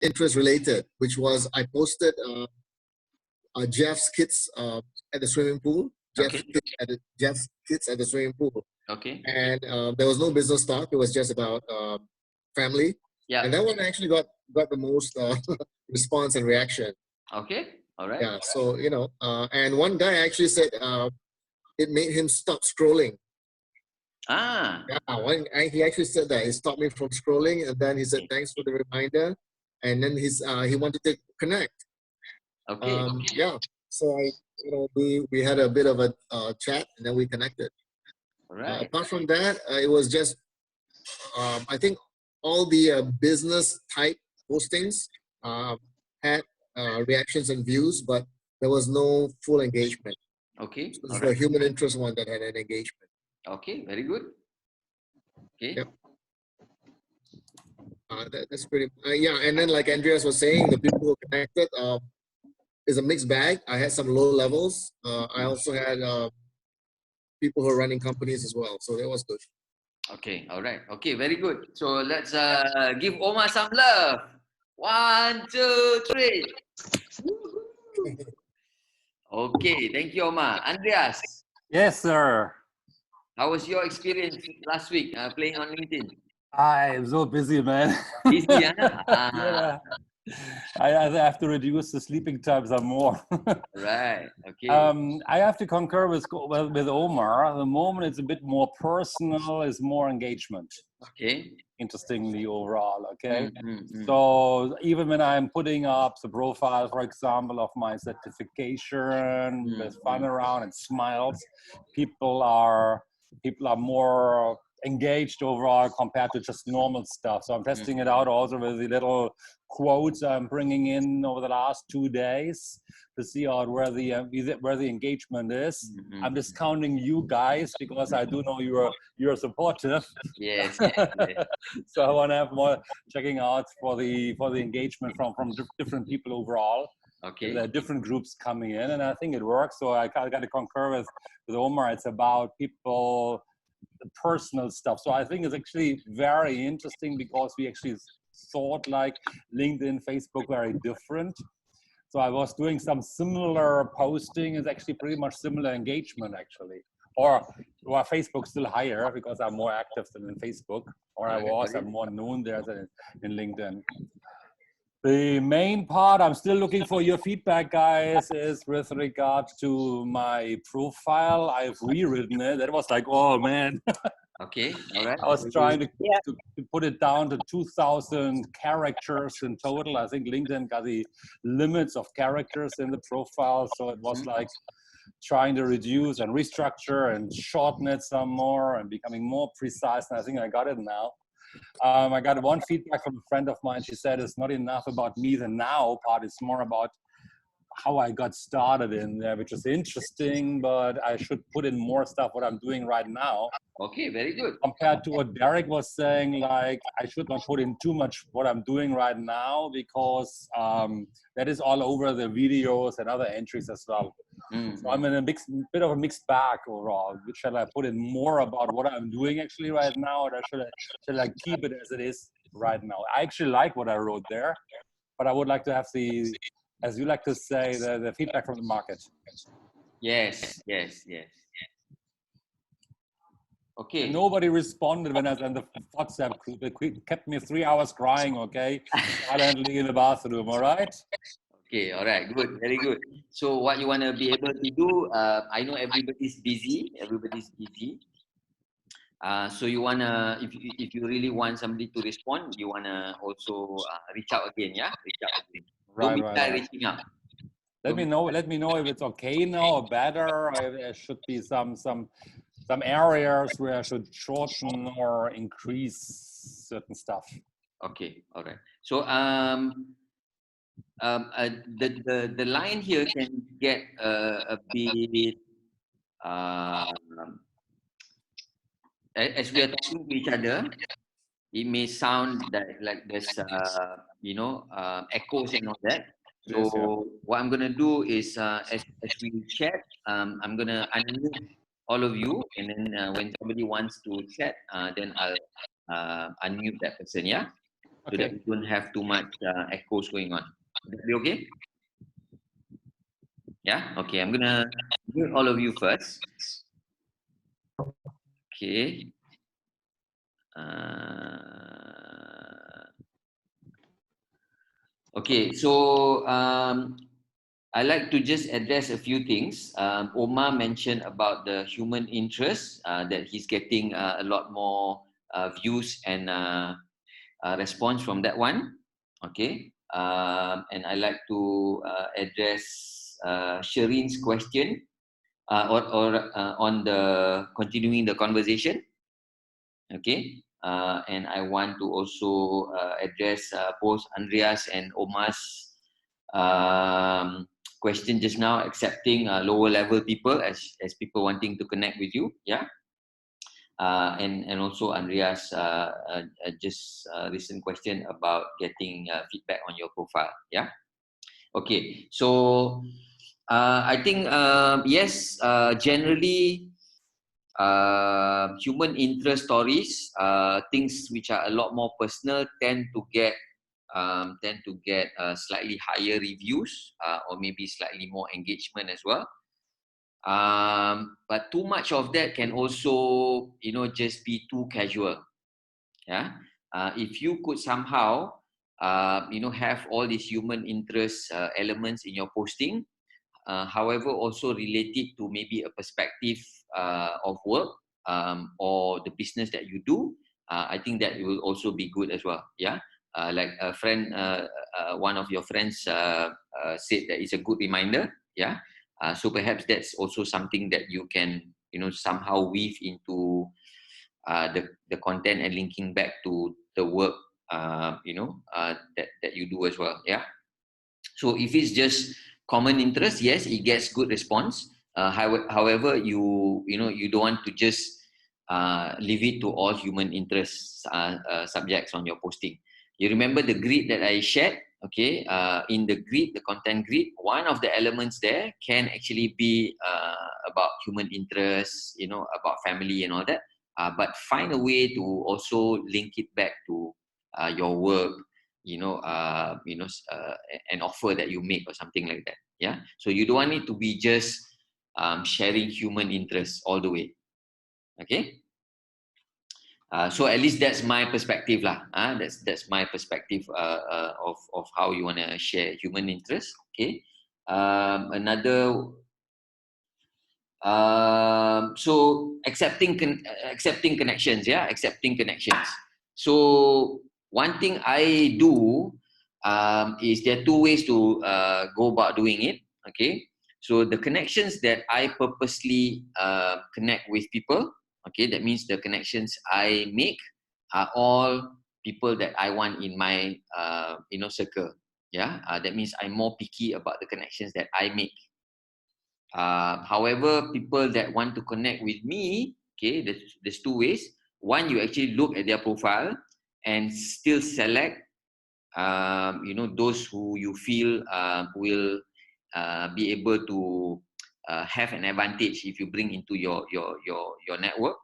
interest related, which was I posted Jeff's kids at the swimming pool. Okay. Jeff's kids at the swimming pool. Okay. And there was no business talk. It was just about family. Yeah. And that one actually got the most response and reaction. Okay. All right. Yeah. So and one guy actually said it made him stop scrolling. Ah. Yeah. He actually said that it stopped me from scrolling, and then he said thanks for the reminder, and then he wanted to connect. Okay. Yeah. So we had a bit of a chat, and then we connected. Right. Apart from that, it was just I think all the business type postings had reactions and views, but there was no full engagement. Okay. So it's the human interest one that had an engagement. Okay. Very good. Okay. Yep. That's pretty. Yeah, and then like Andreas was saying, the people who connected is a mixed bag. I had some low levels. I also had people who are running companies as well, so that was good. Okay, all right. Okay, very good. So let's give Omar some love. 1, 2, 3. Okay, thank you, Omar. Andreas. Yes, sir. How was your experience last week playing on LinkedIn? I'm so busy, man. Busy, huh? Yeah. I have to reduce the sleeping time some more. Right. Okay. I have to concur with Omar. At the moment, it's a bit more personal. It's more engagement. Okay. Interestingly, overall. Okay. So even when I'm putting up the profile, for example, of my certification with fun around and smiles, people are more engaged overall compared to just normal stuff. So I'm testing it out also with the little quotes I'm bringing in over the last 2 days to see out where the engagement is. I'm discounting you guys because I do know you're supportive. Yes. So I want to have more checking out for the engagement from different people overall. Okay. There are different groups coming in, and I think it works. So I got to concur with Omar. It's about people, the personal stuff. So I think it's actually very interesting because we actually thought like LinkedIn, Facebook very different. So I was doing some similar posting. It's actually pretty much similar engagement actually. Or Facebook still higher because I'm more active than in Facebook. Or I'm more known there than in LinkedIn. The main part, I'm still looking for your feedback, guys, is with regard to my profile. I've rewritten it. That was like, oh man. Okay, all right. I was trying to put it down to 2,000 characters in total. I think LinkedIn got the limits of characters in the profile. So it was like trying to reduce and restructure and shorten it some more and becoming more precise. And I think I got it now. I got one feedback from a friend of mine. She said it's not enough about me, the now part. It's more about how I got started in there, which is interesting, but I should put in more stuff what I'm doing right now. Okay, very good. Compared to what Derek was saying, like I should not put in too much what I'm doing right now because that is all over the videos and other entries as well. So I'm in a bit of a mixed bag overall. Shall I put in more about what I'm doing actually right now, or shall I keep it as it is right now? I actually like what I wrote there, but I would like to have the, as you like to say, the feedback from the market. Yes. Okay. And nobody responded when I was in the WhatsApp group. It kept me 3 hours crying, okay? Silently in the bathroom, all right? Okay, all right, good, very good. So what you want to be able to do, I know everybody's busy. So you want to, if you really want somebody to respond, you want to also reach out again, yeah? Reach out again. Don't be shy reaching out. Let me know if it's okay now or better, or if there should be some areas where I should shorten or increase certain stuff. Okay, all right. So the line here can get a bit as we are talking to each other, it may sound like there's echoes and all that. So what I'm gonna do is as we chat, I'm gonna unmute all of you, and then when somebody wants to chat, then I'll unmute that person. Yeah. so that we don't have too much echoes going on. Would that be okay? Yeah. Okay. I'm gonna mute all of you first. Okay. Okay. So I like to just address a few things. Omar mentioned about the human interest, that he's getting a lot more views and response from that one. Okay. And I like to address Sherin's question or on the continuing the conversation. Okay. And I want to also address both Andreas and Omar's question just now, accepting lower level people as people wanting to connect with you. Yeah. And also Andreas just recent question about getting feedback on your profile. Yeah. Okay. So I think yes, generally human interest stories, things which are a lot more personal, tend to get slightly higher reviews or maybe slightly more engagement as well. But too much of that can also, just be too casual. Yeah. If you could somehow, have all these human interest elements in your posting, however, also related to maybe a perspective of work or the business that you do, I think that will also be good as well. Yeah. Like a friend, one of your friends said that it's a good reminder. Yeah. So perhaps that's also something that you can, somehow weave into the content and linking back to the work, that you do as well. Yeah. So if it's just common interest, yes, it gets good response. However, you don't want to just leave it to all human interest subjects on your posting. You remember the grid that I shared? Okay, in the grid, the content grid, one of the elements there can actually be about human interest, about family and all that. But find a way to also link it back to your work, an offer that you make or something like that. Yeah. So you don't want it to be just sharing human interest all the way. Okay. So at least that's my perspective lah. That's my perspective of how you want to share human interest. Okay. So accepting connections. Yeah, accepting connections. So one thing I do is there are two ways to go about doing it. Okay. So the connections that I purposely connect with people, okay, that means the connections I make are all people that I want in my circle. Yeah, that means I'm more picky about the connections that I make. However, people that want to connect with me, okay, there's two ways. One, you actually look at their profile and still select those who you feel will be able to have an advantage if you bring into your network,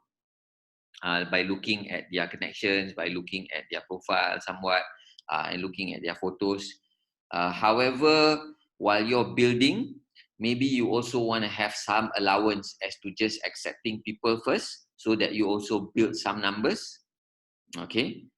by looking at their connections, by looking at their profile somewhat, and looking at their photos. However, while you're building, maybe you also want to have some allowance as to just accepting people first, so that you also build some numbers. Okay.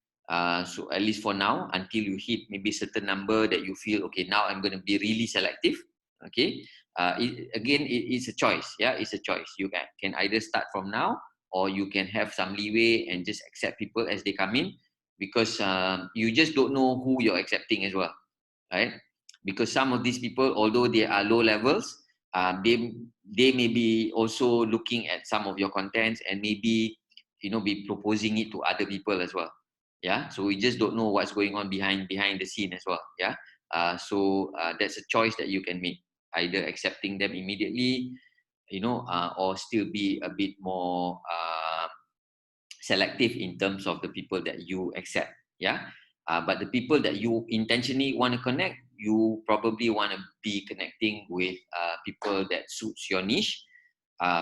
So at least for now, until you hit maybe certain number that you feel, okay, now I'm going to be really selective. Okay. It's a choice. Yeah, it's a choice. You can either start from now, or you can have some leeway and just accept people as they come in, because you just don't know who you're accepting as well, right? Because some of these people, although they are low levels, they may be also looking at some of your contents and maybe be proposing it to other people as well. Yeah, so we just don't know what's going on behind the scene as well. Yeah. So that's a choice that you can make, either accepting them immediately, or still be a bit more selective in terms of the people that you accept. Yeah. But the people that you intentionally want to connect, you probably want to be connecting with people that suits your niche,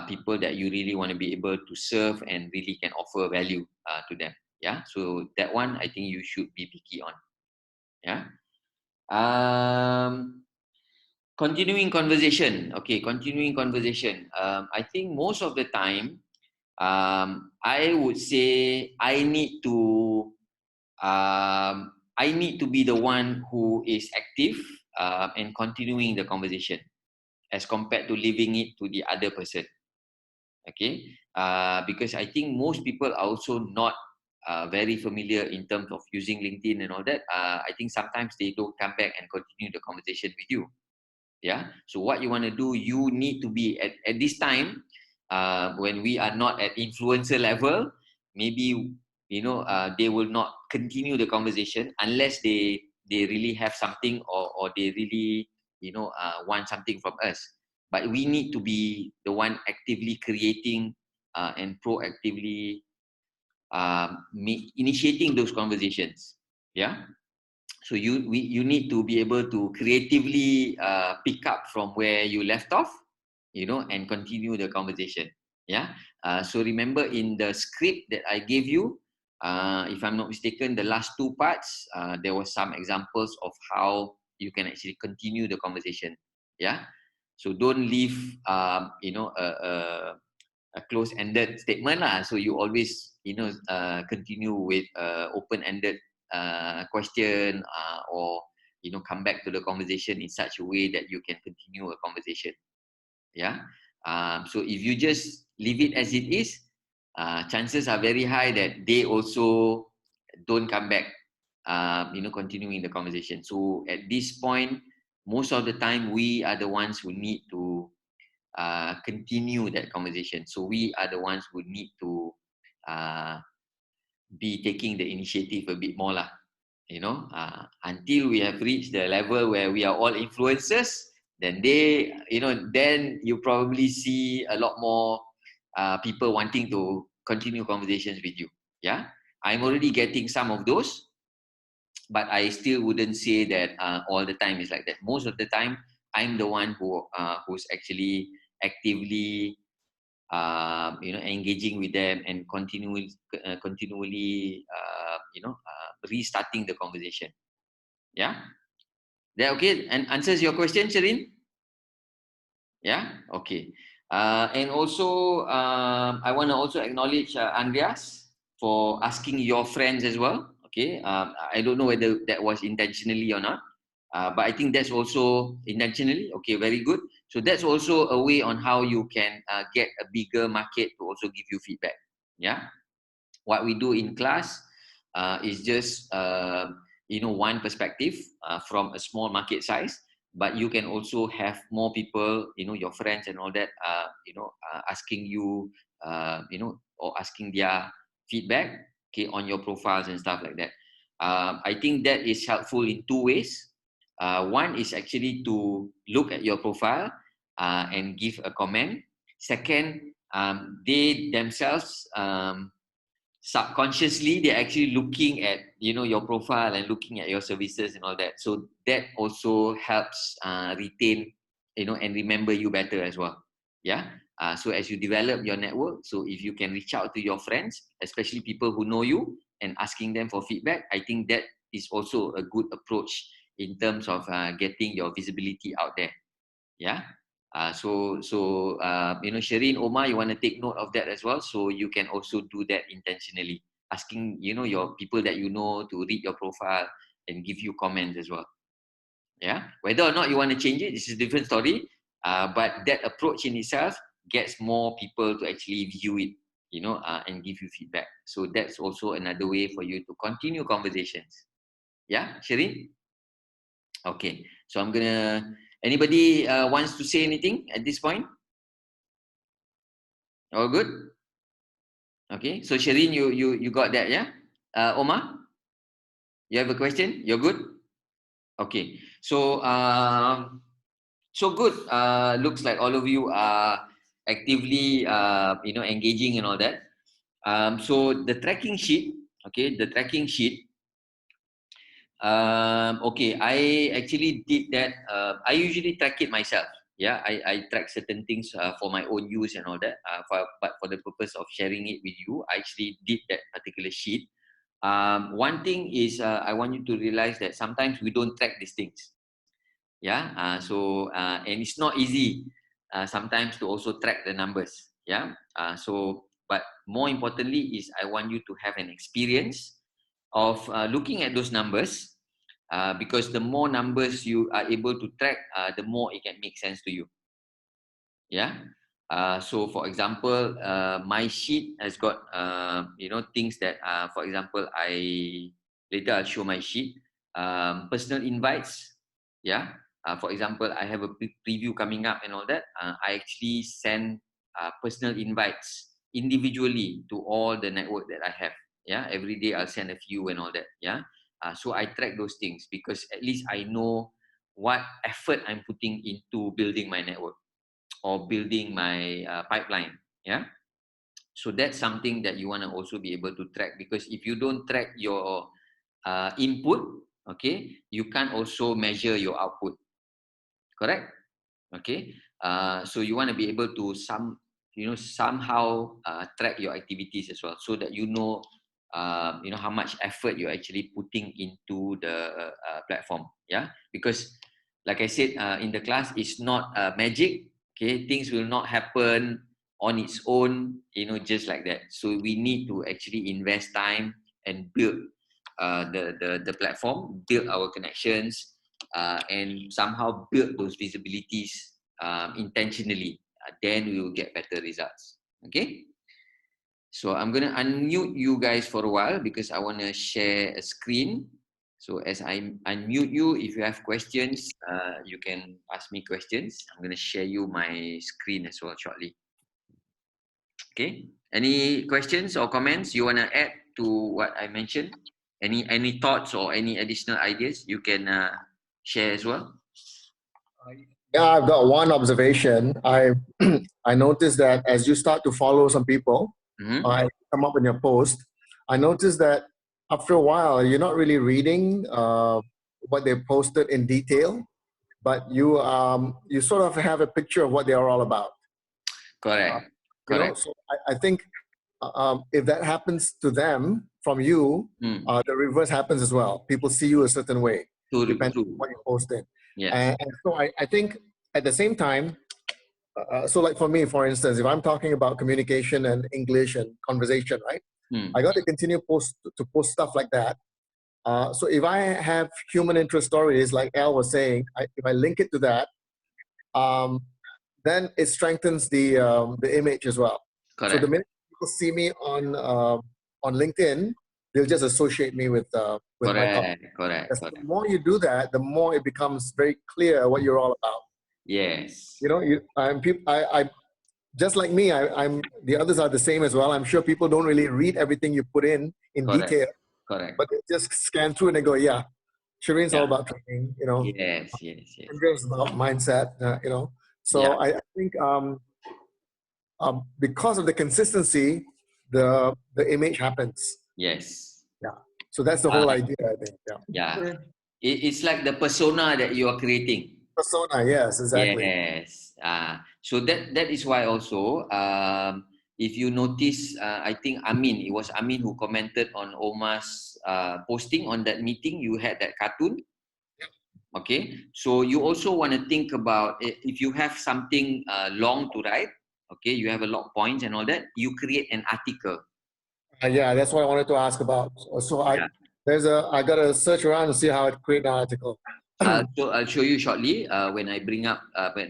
people that you really want to be able to serve and really can offer value to them. Yeah, so that one I think you should be picky on. Yeah. Continuing conversation. Okay, continuing conversation. I think most of the time, I would say I need to be the one who is active and continuing the conversation as compared to leaving it to the other person. Okay, because I think most people are also not very familiar in terms of using LinkedIn and all that. I think sometimes they don't come back and continue the conversation with you. Yeah, so what you want to do, you need to be at this time when we are not at influencer level, maybe they will not continue the conversation unless they really have something, or they really want something from us. But we need to be the one actively creating and proactively initiating those conversations. Yeah, so you need to be able to creatively pick up from where you left off, and continue the conversation. Yeah. So remember in the script that I gave you, if I'm not mistaken, the last two parts, there was some examples of how you can actually continue the conversation. Yeah. So don't leave, a close-ended statement lah. So you always, continue with open-ended question, or come back to the conversation in such a way that you can continue a conversation. Yeah. So if you just leave it as it is, chances are very high that they also don't come back, continuing the conversation. So at this point, most of the time we are the ones who need to continue that conversation. So we are the ones who need to be taking the initiative a bit more lah. Until we have reached the level where we are all influencers, then then you probably see a lot more people wanting to continue conversations with you. Yeah, I'm already getting some of those, but I still wouldn't say that all the time is like that. Most of the time, I'm the one who's actually actively engaging with them and continually restarting the conversation. Yeah, that okay? And answers your question, Sherin? Yeah, okay. And also, I want to also acknowledge Andreas for asking your friends as well. Okay, I don't know whether that was intentionally or not, but I think that's also intentionally. Okay, very good. So that's also a way on how you can get a bigger market to also give you feedback. Yeah, what we do in class is just one perspective from a small market size, but you can also have more people, your friends and all that, asking you, or asking their feedback, okay, on your profiles and stuff like that. I think that is helpful in two ways. One is actually to look at your profile and give a comment. Second, they themselves, subconsciously, they're actually looking at your profile and looking at your services and all that. So that also helps retain and remember you better as well. Yeah. So as you develop your network, so if you can reach out to your friends, especially people who know you, and asking them for feedback, I think that is also a good approach in terms of getting your visibility out there. Yeah. Sherin, Omar, you want to take note of that as well. So you can also do that intentionally, asking, your people that you know to read your profile and give you comments as well. Yeah. Whether or not you want to change it, this is a different story. But that approach in itself gets more people to actually view it, and give you feedback. So that's also another way for you to continue conversations. Yeah, Sherin? Okay. So anybody wants to say anything at this point? All good? Okay. So Sherin, you got that, yeah? Omar, you have a question? You're good? Okay. So good. Looks like all of you are actively engaging and all that. So the tracking sheet, okay, okay, I actually did that. I usually track it myself. Yeah, I track certain things for my own use and all that. But for the purpose of sharing it with you, I actually did that particular sheet. One thing is I want you to realize that sometimes we don't track these things. Yeah. And it's not easy sometimes to also track the numbers. Yeah. But more importantly is I want you to have an experience of looking at those numbers, because the more numbers you are able to track, the more it can make sense to you. Yeah. So for example, my sheet has got things that for example, later I'll show my sheet. Personal invites. Yeah. For example, I have a preview coming up and all that. I actually send personal invites individually to all the network that I have. Yeah. Every day I'll send a few and all that. Yeah. So I track those things because at least I know what effort I'm putting into building my network or building my pipeline. Yeah. So that's something that you want to also be able to track, because if you don't track your input, okay, you can't also measure your output. Correct? Okay. So you want to be able to somehow track your activities as well, so that how much effort you're actually putting into the platform. Yeah. Because like I said in the class, it's not magic. Okay. Things will not happen on its own, just like that. So we need to actually invest time and build the platform, build our connections, and somehow build those visibilities intentionally. Then we will get better results. Okay. So I'm going to unmute you guys for a while because I want to share a screen. So as I unmute you, if you have questions, you can ask me questions. I'm going to share you my screen as well shortly. Okay. Any questions or comments you want to add to what I mentioned? Any thoughts or any additional ideas you can share as well? Yeah, I've got one observation. I noticed that as you start to follow some people, I come up in your post. I noticed that after a while, you're not really reading what they posted in detail, but you sort of have a picture of what they are all about. Correct. So I think if that happens to them from you, the reverse happens as well. People see you a certain way, depending on what you posted. Yes. And so I think at the same time, so like for me, for instance, if I'm talking about communication and English and conversation, right? I got to continue to post stuff like that. So if I have human interest stories, like Al was saying, if I link it to that, then it strengthens the image as well. Correct. So the minute people see me on LinkedIn, they'll just associate me with my company. Correct. The more you do that, the more it becomes very clear what you're all about. Yes. I just like me. I'm the others are the same as well. I'm sure people don't really read everything you put in detail. Correct. But they just scan through and they go, yeah, Sherin's all about training. Yes. Andreas is about mindset. So I think because of the consistency, the image happens. Yes. Yeah. So that's the whole idea, I think. Yeah. It's like the persona that you are creating. Persona, yes, exactly. Yes. So that is why also, if you notice, I think it was Amin who commented on Omar's posting on that meeting. You had that cartoon. Okay. So you also want to think about if you have something long to write. Okay, you have a lot of points and all that. You create an article. Yeah, that's what I wanted to ask about. So I got to search around and see how to create an article. So I'll show you shortly when I bring up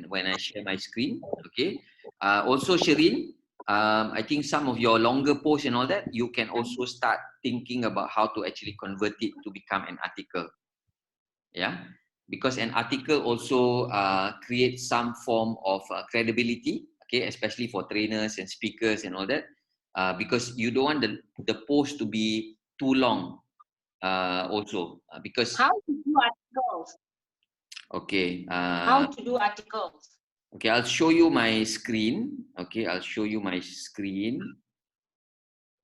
when I share my screen. Okay. Also, Sherin, I think some of your longer posts and all that, you can also start thinking about how to actually convert it to become an article. Yeah, because an article also creates some form of credibility. Okay, especially for trainers and speakers and all that, because you don't want the post to be too long. Also, because how to do articles. Okay. How to do articles. Okay, I'll show you my screen. Okay, I'll show you my screen.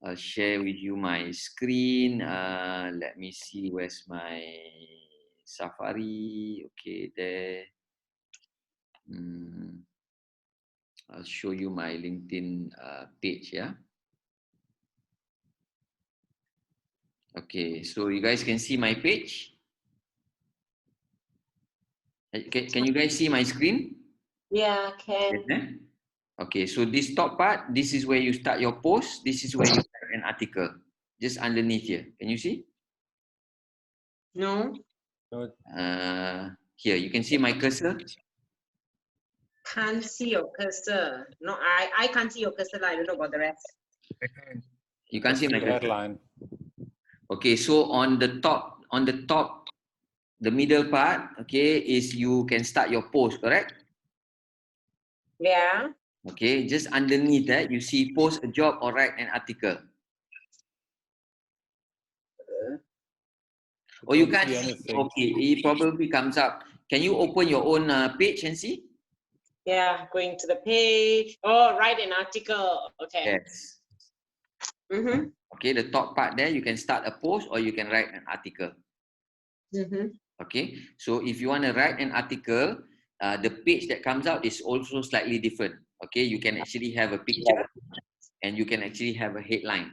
I'll share with you my screen. Let me see where's my Safari. Okay, there. I'll show you my LinkedIn page. Yeah. Okay, so you guys can see my page. Can you guys see my screen? Yeah, Yes, can. eh? Okay, so this top part, this is where you start your post. This is where you write an article. Just underneath here. Can you see? No, Good. Here, you can see my cursor. can't see your cursor. No, I can't see your cursor. I don't know about the rest. You can't see my The cursor. headline. Okay, so on the top, the middle part, okay, is you can start your post, correct? Yeah. Okay, just underneath that, you see post a job or write an article. Or you Don't can't see see. anything. Okay, it probably comes up. Can you open your own page and see? Yeah, going to the page. Oh, write an article. Okay. Yes. Mm-hmm. Okay, the top part there, you can start a post or you can write an article. Mm-hmm. Okay, so if you want to write an article, the page that comes out is also slightly different. Okay, you can actually have a picture and you can actually have a headline.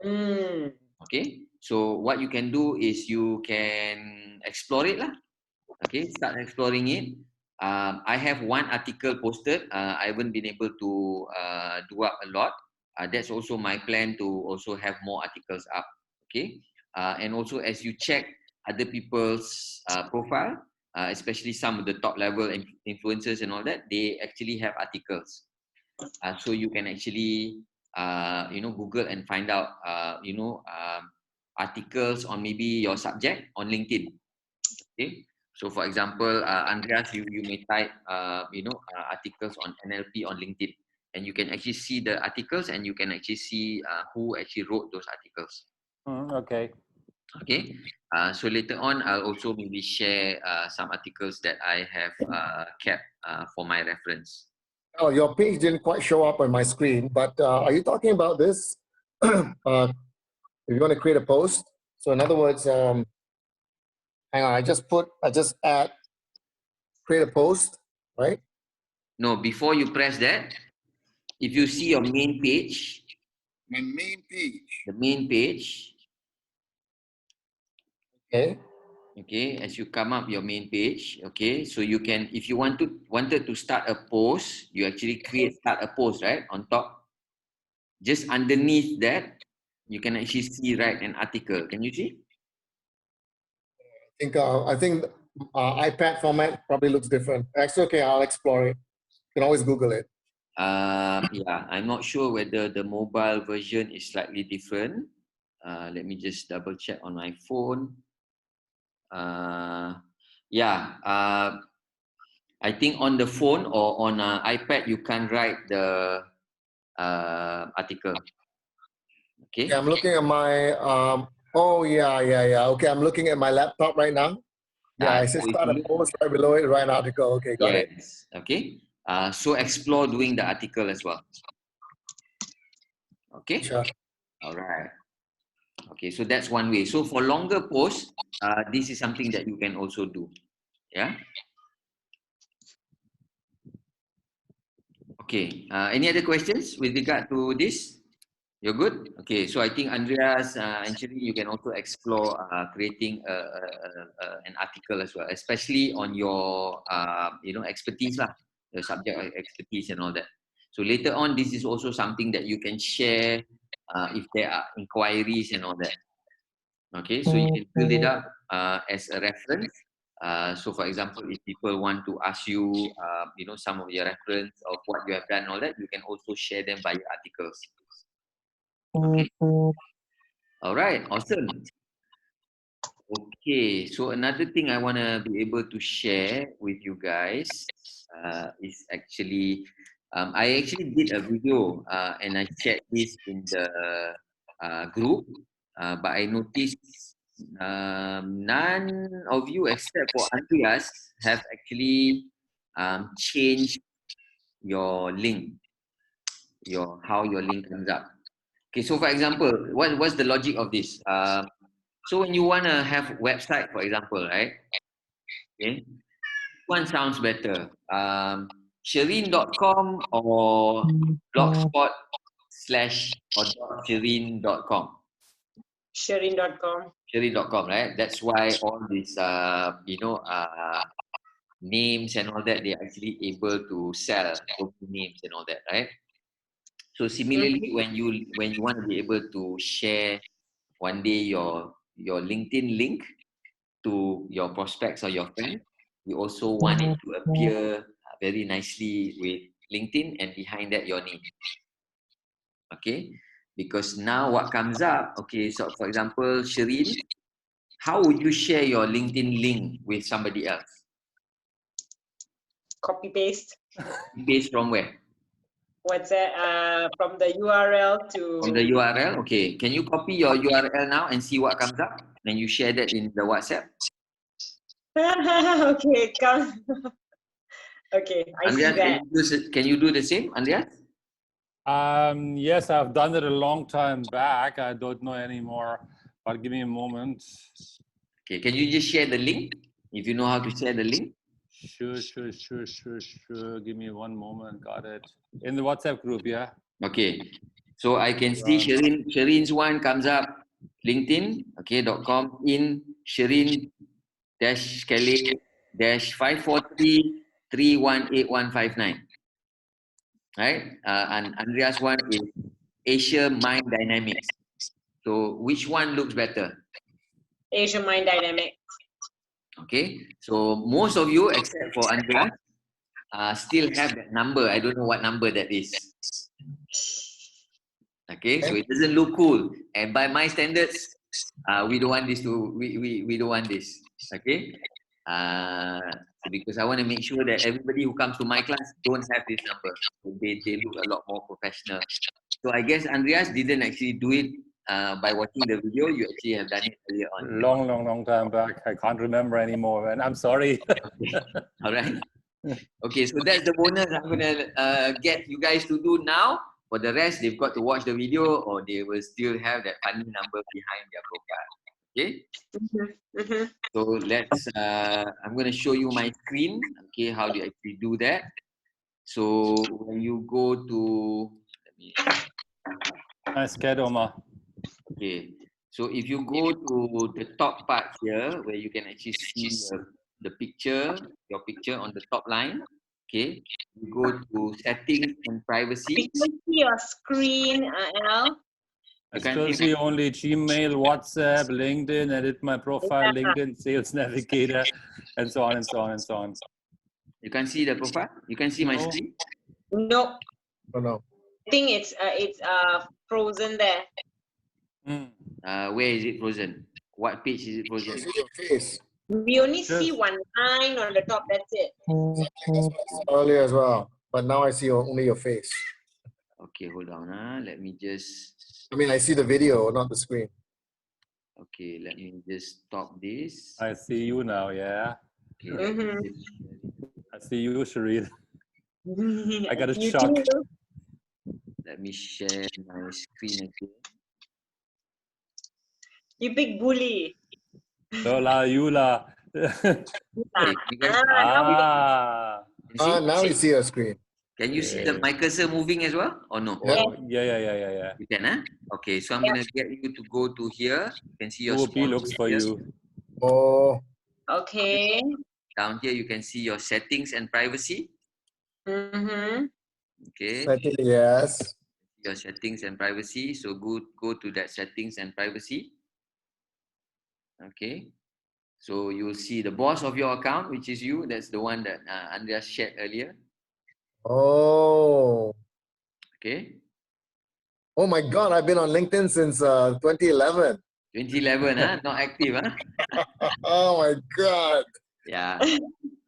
Mm. Okay, so what you can do is you can explore it lah. Okay, start exploring it. I have one article posted. I haven't been able to do up a lot. That's also my plan to also have more articles up. Okay, and also as you check other people's profile, especially some of the top level influencers and all that, they actually have articles. So you can actually Google and find out articles on maybe your subject on LinkedIn. Okay, so for example, Andreas, you may type articles on NLP on LinkedIn, and you can actually see the articles and you can actually see who actually wrote those articles. Okay. Okay, so later on I'll also maybe share some articles that I have kept for my reference. Oh, your page didn't quite show up on my screen, but are you talking about this? If you want to create a post, so in other words, hang on, I just add create a post, right? No, before you press that, if you see your main page, My main page. the main page, Okay. okay, as you come up your main page, okay, so you can, if you wanted to start a post, you actually start a post, right, on top. Just underneath that, you can actually see write an article. Can you see? I think iPad format probably looks different. Actually, okay, I'll explore it. You can always Google it. Yeah, I'm not sure whether the mobile version is slightly different. Let me just double check on my phone. I think on the phone or on iPad, you can write the article. Okay. Yeah, I'm looking at my, oh yeah. Okay, I'm looking at my laptop right now. Yeah, I So said if start you a look, post right below it, write an article. Okay, got it. yes. Okay. So explore doing the article as well. Okay. Sure. All right. Okay. So that's one way. So for longer posts, this is something that you can also do. Yeah. Okay. Any other questions with regard to this? You're good? Okay, so I think Andreas and Sherin, you can also explore creating an article as well, especially on your expertise lah, the subject expertise and all that. So later on, this is also something that you can share if there are inquiries and all that. Okay, so you can build it up as a reference. So for example, if people want to ask you, some of your reference of what you have done and all that, you can also share them via articles. Okay. All right. Awesome. Okay. So another thing I want to be able to share with you guys is actually, I actually did a video and I shared this in the group, but I noticed none of you except for Andreas have actually changed your link, how your link comes up. Okay, so for example, what's the logic of this? So when you want to have website, for example, right? Okay, one sounds better. Sherin.com or blogspot/ or .sherin.com. Sherin.com. Sherin.com, right? That's why all these, names and all that, they're actually able to sell names and all that, right? So similarly, when you want to be able to share one day your LinkedIn link to your prospects or your friends, you also want it to appear very nicely with LinkedIn and behind that your name. Okay, because now what comes up, okay, so for example, Sherin, how would you share your LinkedIn link with somebody else? Copy paste. Based from where? What's that? From the URL to. From the URL. Okay, can you copy your URL now and see what comes up? And you share that in the WhatsApp. Okay, come. Okay, I Andreas, see that. can you do the same, Andreas? Yes, I've done it a long time back. I don't know anymore, but give me a moment. Okay, can you just share the link? If you know how to share the link. Sure. Give me one moment. Got it. In the WhatsApp group, yeah? Okay, so I can see Sherin's one comes up, LinkedIn, okay, .com in Sherin Kelly 543318159. Right? And Andreas one is Asia Mind Dynamics. So which one looks better? Asia Mind Dynamics. Okay, so most of you except for Andreas still have that number. I don't know what number that is. Okay, so it doesn't look cool. And by my standards, we don't want this to we don't want this. Okay, because I want to make sure that everybody who comes to my class don't have this number. They look a lot more professional. So I guess Andreas didn't actually do it by watching the video. You actually have done it earlier on. Long time back. I can't remember anymore, man. I'm sorry. Okay. All right. Okay, so that's the bonus I'm gonna get you guys to do now. For the rest, they've got to watch the video, or they will still have that funny number behind their profile. Okay. So let's. I'm gonna show you my screen. Okay, how do you actually do that? So when you go to, let me. Nice cat, Omar. Okay, so if you go to the top part here, where you can actually see the picture, your picture on the top line. Okay, you go to settings and privacy. We can see your screen, Al. I still see only Gmail, WhatsApp, LinkedIn, edit my profile, LinkedIn, Sales Navigator, and so on and so on and so on. You can see the profile? You can see my screen? No. Oh, no. I think it's frozen there. Where is it frozen? What page is it frozen? See your face. We only see one line on the top, that's it. Exactly, that's what I saw earlier as well. But now I see only your face. Okay, hold on. Let me just... I mean, I see the video, not the screen. Okay, let me just stop this. I see you now, yeah. Okay, I see you, Sherin. I got a You shock. too. let me share my screen again. You big bully. Lola, Yula. Now we see your screen. Can you see my cursor moving as well or no? Oh, yeah. You can, huh? Okay, so I'm gonna get you to go to here. You can see your OP looks for you. Oh. Okay. Down here, you can see your settings and privacy. Okay. Yes. Your settings and privacy. So go to that settings and privacy. Okay. So you will see the boss of your account, which is you. That's the one that Andreas shared earlier. Oh. Okay. Oh my God, I've been on LinkedIn since 2011. 2011, huh? Not active, huh? Oh my God. Yeah.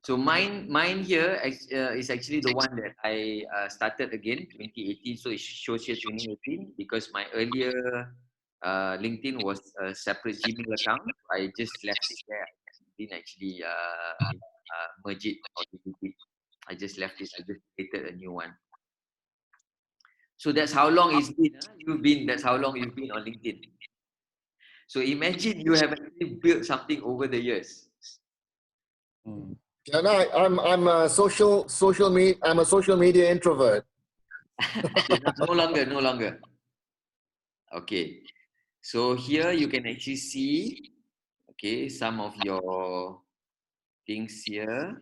So mine here is actually the one that I started again 2018. So it shows here 2018 because my earlier LinkedIn was a separate Gmail account. I just left it there. I didn't actually merge it or delete it. I just left it. I just created a new one. So that's how long it's been. Huh? That's how long you've been on LinkedIn. So imagine you have actually built something over the years. Yeah, no, I'm a social media introvert. No longer. Okay. So here you can actually see, okay, some of your things here.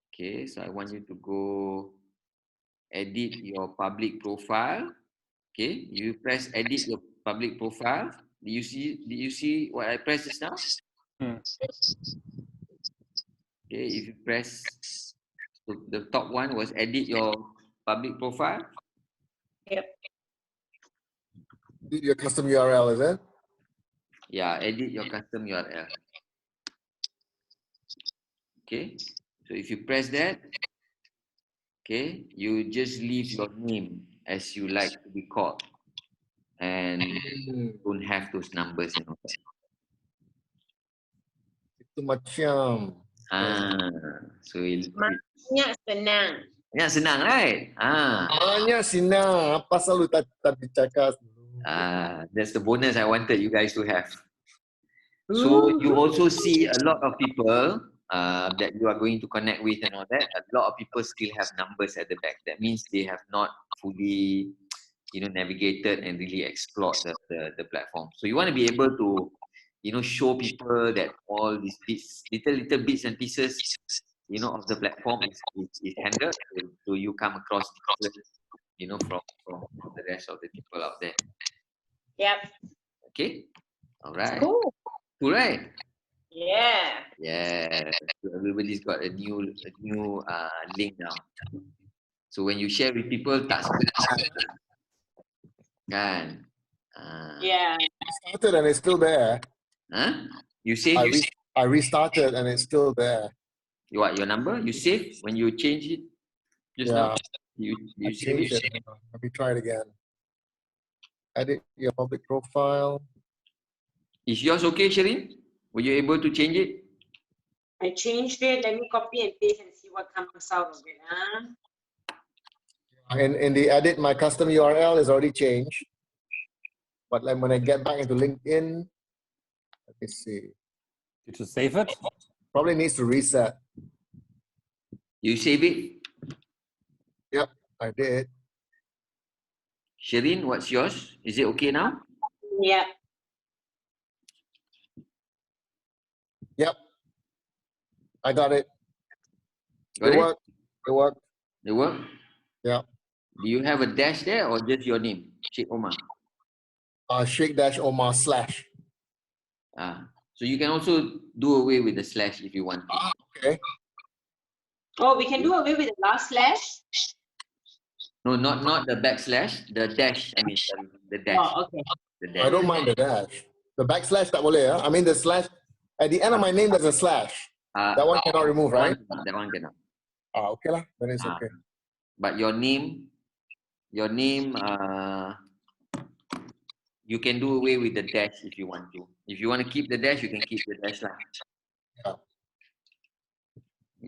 Okay, so I want you to go edit your public profile. Okay, you press edit your public profile. Did you see what I pressed just now? Okay, if you press, so the top one was edit your public profile. Yep. Your custom URL, is it? Yeah, edit your custom URL. Okay, so if you press that, okay, you just leave your name as you like to be called, and don't have those numbers and all that. Itu macam. So it, Maknanya senang. ya senang, right? Hanya Sina, apa selalu tak dicakap. That's the bonus I wanted you guys to have. So you also see a lot of people that you are going to connect with and all that. A lot of people still have numbers at the back. That means they have not fully, navigated and really explored the platform. So you want to be able to, show people that all these bits, little bits and pieces, of the platform is handled. So you come across different, from the rest of the people out there. Yep. Okay. All right. Cool. Cool, right? Yeah. Yeah. So everybody's got a new link now. So when you share with people, tak kan? Yeah. I started and it's still there. Huh? You save I restarted and it's still there. your number? You save when you change it just now? You I save changed it. Let me try it again. Edit your public profile. Is yours okay, Sherin? Were you able to change it? I changed it. Let me copy and paste and see what comes out of it. In the edit, my custom URL is already changed. But like when I get back into LinkedIn, let me see. Did you save it? Probably needs to reset. You save it? Yep, I did. Sherin, what's yours? Is it okay now? Yeah. Yep. I got it. Got It worked. It worked. It work? Yeah. Do you have a dash there or just your name? Sheikh Omar. Sheikh-Omar / So you can also do away with the slash if you want to. Okay. Oh, we can do away with the last slash? No, not the backslash, the dash. I mean, sorry, the dash. Oh, okay. The dash. I don't mind the dash. The backslash tak boleh, I mean the slash. At the end of my name, there's a slash. That one cannot remove, right? That one cannot. Okay lah. Then it's okay. But your name, you can do away with the dash if you want to. If you want to keep the dash, you can keep the dash lah. Yeah.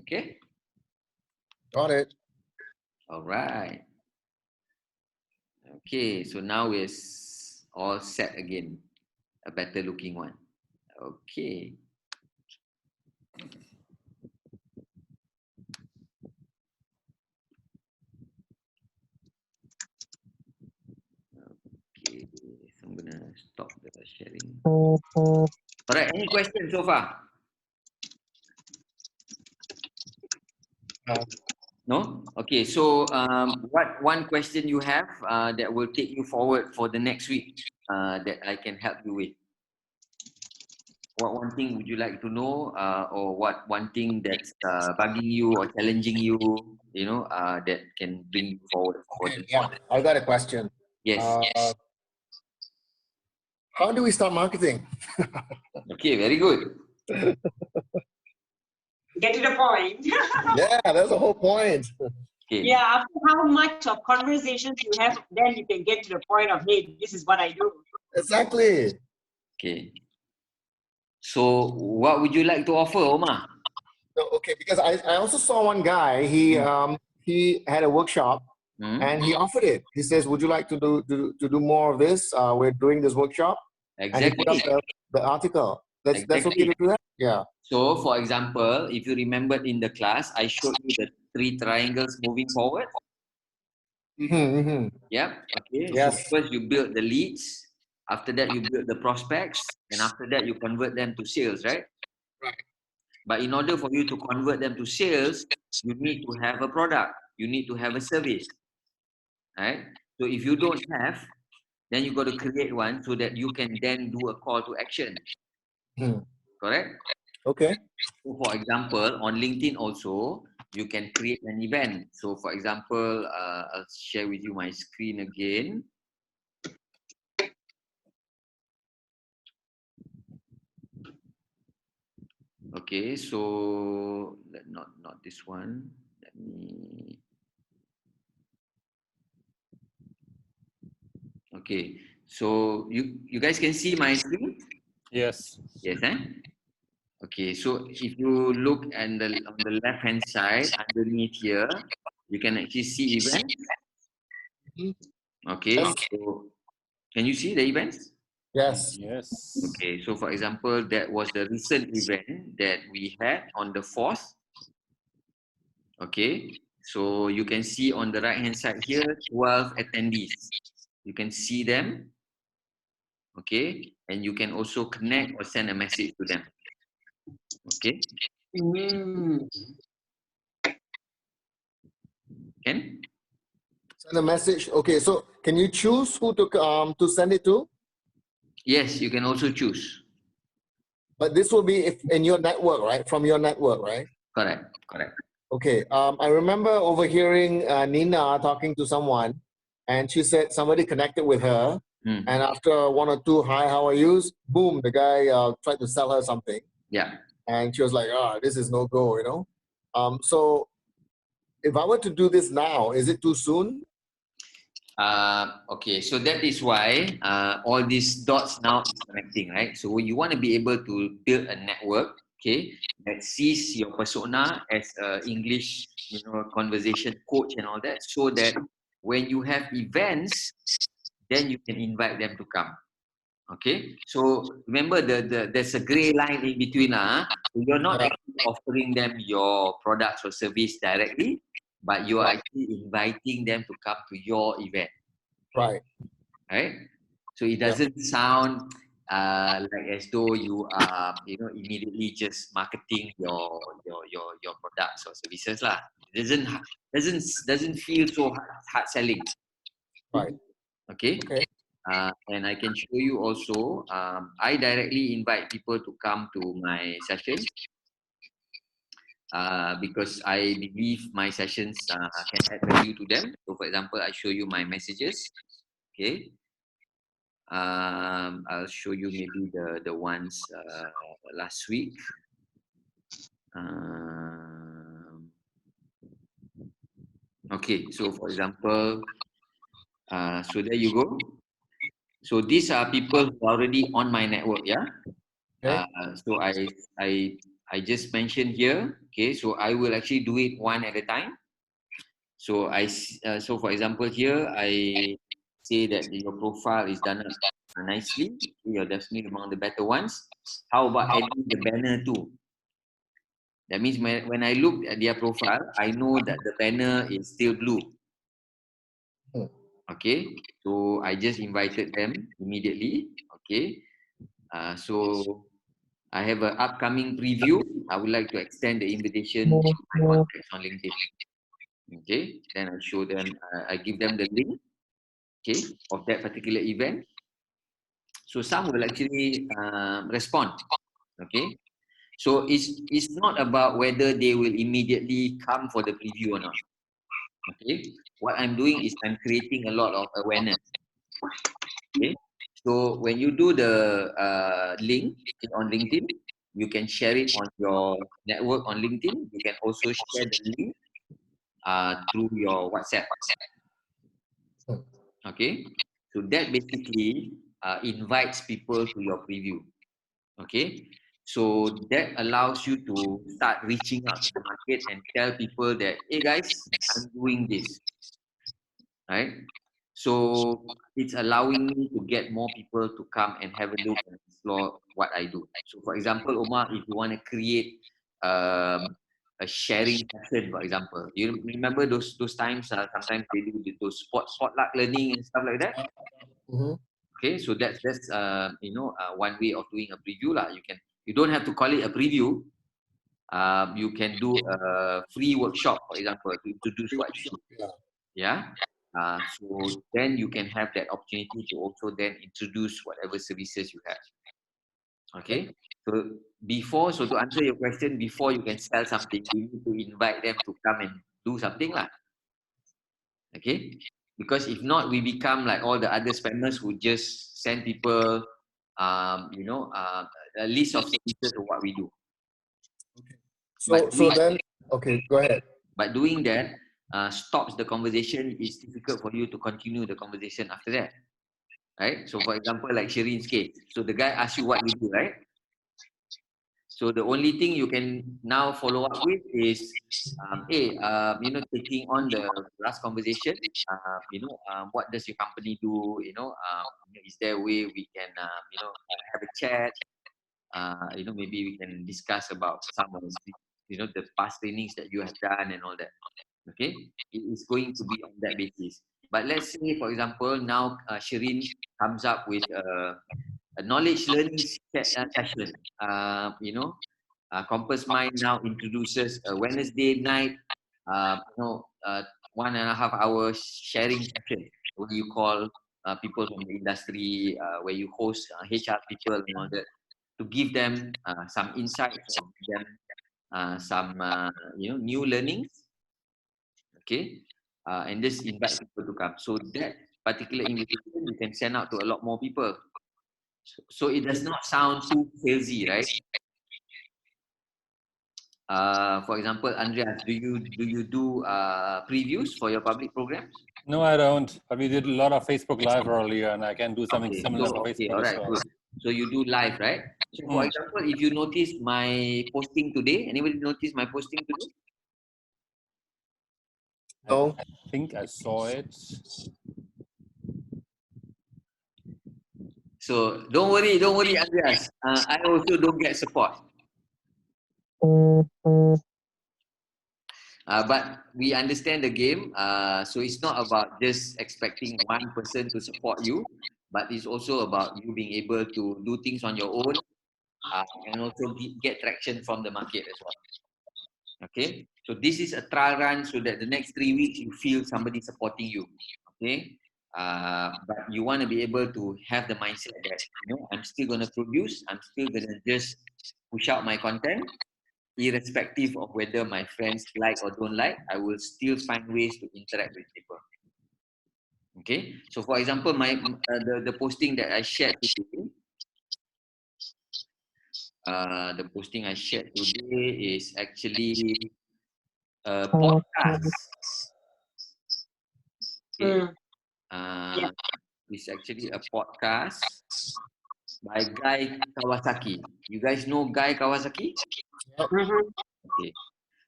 Okay. Got it. All right. Okay, so now we're all set again. A better looking one. Okay. Okay, so I'm gonna stop the sharing. All right, any questions so far? No? Okay, so what one question you have that will take you forward for the next week that I can help you with? What one thing would you like to know, or what one thing that's bugging you or challenging you, that can bring you forward? Okay, yeah, I got a question. Yes. How do we start marketing? Okay, very good. Get to the point. Yeah, that's the whole point. Okay. Yeah, after how much of conversations you have, then you can get to the point of, hey, this is what I do. Exactly. Okay. So, what would you like to offer, Omar? So, okay, because I also saw one guy. He had a workshop and he offered it. He says, "Would you like to do more of this? We're doing this workshop." Exactly. And he put up the article. That's okay to do that. Yeah. So, for example, if you remembered in the class, I showed you the 3 triangles moving forward. Mm-hmm, mm-hmm. Yep. Okay. Yes. So first you build the leads. After that, you build the prospects, and after that, you convert them to sales, right? Right. But in order for you to convert them to sales, you need to have a product. You need to have a service, right? So if you don't have, then you got to create one so that you can then do a call to action. Correct? Okay. So for example, on LinkedIn also, you can create an event. So for example, I'll share with you my screen again. Okay, so not this one. Let me. Okay, so you guys can see my screen? Yes. Yes, eh? Okay, so if you look on the left hand side underneath here, you can actually see events. Okay, Yes. so can you see the events? Yes. Yes. Okay, so for example, that was the recent event that we had on the 4th. Okay, so you can see on the right hand side here, 12 attendees. You can see them. Okay, and you can also connect or send a message to them. Okay, can? Send a message. Okay, so can you choose who to send it to? Yes, you can also choose. But this will be if in your network, right? From your network, right? Correct, correct. Okay. I remember overhearing Nina talking to someone, and she said somebody connected with her, and after one or two hi, how are yous? Boom, the guy tried to sell her something, Yeah. and she was like, this is no go, you know. So if I were to do this now, is it too soon? Okay, so that is why all these dots now is connecting, right? So you want to be able to build a network, okay, that sees your persona as a English, conversation coach and all that, so that when you have events, then you can invite them to come. Okay, so remember there's a gray line in between. So you're not actually offering them your products or service directly, but you are actually inviting them to come to your event. Right. Right? So it doesn't sound like as though you are, immediately just marketing your products or services lah. It doesn't feel so hard selling. Right. Okay. Okay. And I can show you also. I directly invite people to come to my sessions because I believe my sessions can add value to them. So, for example, I show you my messages. Okay. I'll show you maybe the ones last week. Okay, so for example, so there you go. So these are people who are already on my network, yeah. Okay. So I just mentioned here. Okay, so I will actually do it one at a time. So so for example here I say that your profile is done up nicely. You're definitely among the better ones. How about adding the banner too? That means when I look at their profile, I know that the banner is still blue. Okay, so I just invited them immediately. Okay, so I have an upcoming preview. I would like to extend the invitation to my contacts on LinkedIn. Okay, then I show them, I give them the link, okay, of that particular event. So some will actually respond. Okay, so it's not about whether they will immediately come for the preview or not. Okay, what I'm doing is I'm creating a lot of awareness. Okay, so when you do the link on LinkedIn, you can share it on your network on LinkedIn. You can also share the link through your WhatsApp. Okay, so that basically invites people to your preview. Okay, so that allows you to start reaching out to the market and tell people that, hey guys, I'm doing this. Right? So it's allowing me to get more people to come and have a look and explore what I do. So for example, Omar, if you want to create a sharing session, for example, you remember those times sometimes they do those potluck learning and stuff like that. Okay, so that's one way of doing a preview lah. You don't have to call it a preview. You can do a free workshop, for example, to introduce what you do. Yeah. So then you can have that opportunity to also then introduce whatever services you have. Okay. So to answer your question, before you can sell something, you need to invite them to come and do something lah. Okay. Because if not, we become like all the other spammers who just send people, a list of services of what we do. Okay. So then, okay, go ahead. But doing that stops the conversation. It's difficult for you to continue the conversation after that, right? So for example, like Sherin's case. So the guy asks you what you do, right? So the only thing you can now follow up with is, taking on the last conversation, what does your company do? Is there a way we can, have a chat? Maybe we can discuss about some of the past trainings that you have done and all that. Okay, it is going to be on that basis. But let's say, for example, now Sherin comes up with a knowledge learning session. Compass Mind now introduces a Wednesday night, 1.5 hour sharing session where you call people from the industry, where you host HR people and all that, to give them some insights, or give them some new learnings. Okay, and just invite people to come. So that particular invitation you can send out to a lot more people. So it does not sound too salesy, right? For example, Andreas, do you do previews for your public programs? No, I don't. But we did a lot of Facebook Live earlier, and I can do something similar for Facebook all as right, well. good. So you do live, right? So for example, if you notice my posting today, anybody notice my posting today? No. I think I saw it. So don't worry, Andreas. I also don't get support. But we understand the game. So it's not about just expecting one person to support you, but it's also about you being able to do things on your own, and also get traction from the market as well. Okay, so this is a trial run so that the next 3 weeks you feel somebody supporting you. Okay, but you want to be able to have the mindset that, I'm still going to produce, I'm still going to just push out my content, irrespective of whether my friends like or don't like. I will still find ways to interact with people. Okay, so for example, the posting that I shared today, is actually a podcast. Okay. It's actually a podcast by Guy Kawasaki. You guys know Guy Kawasaki? Okay.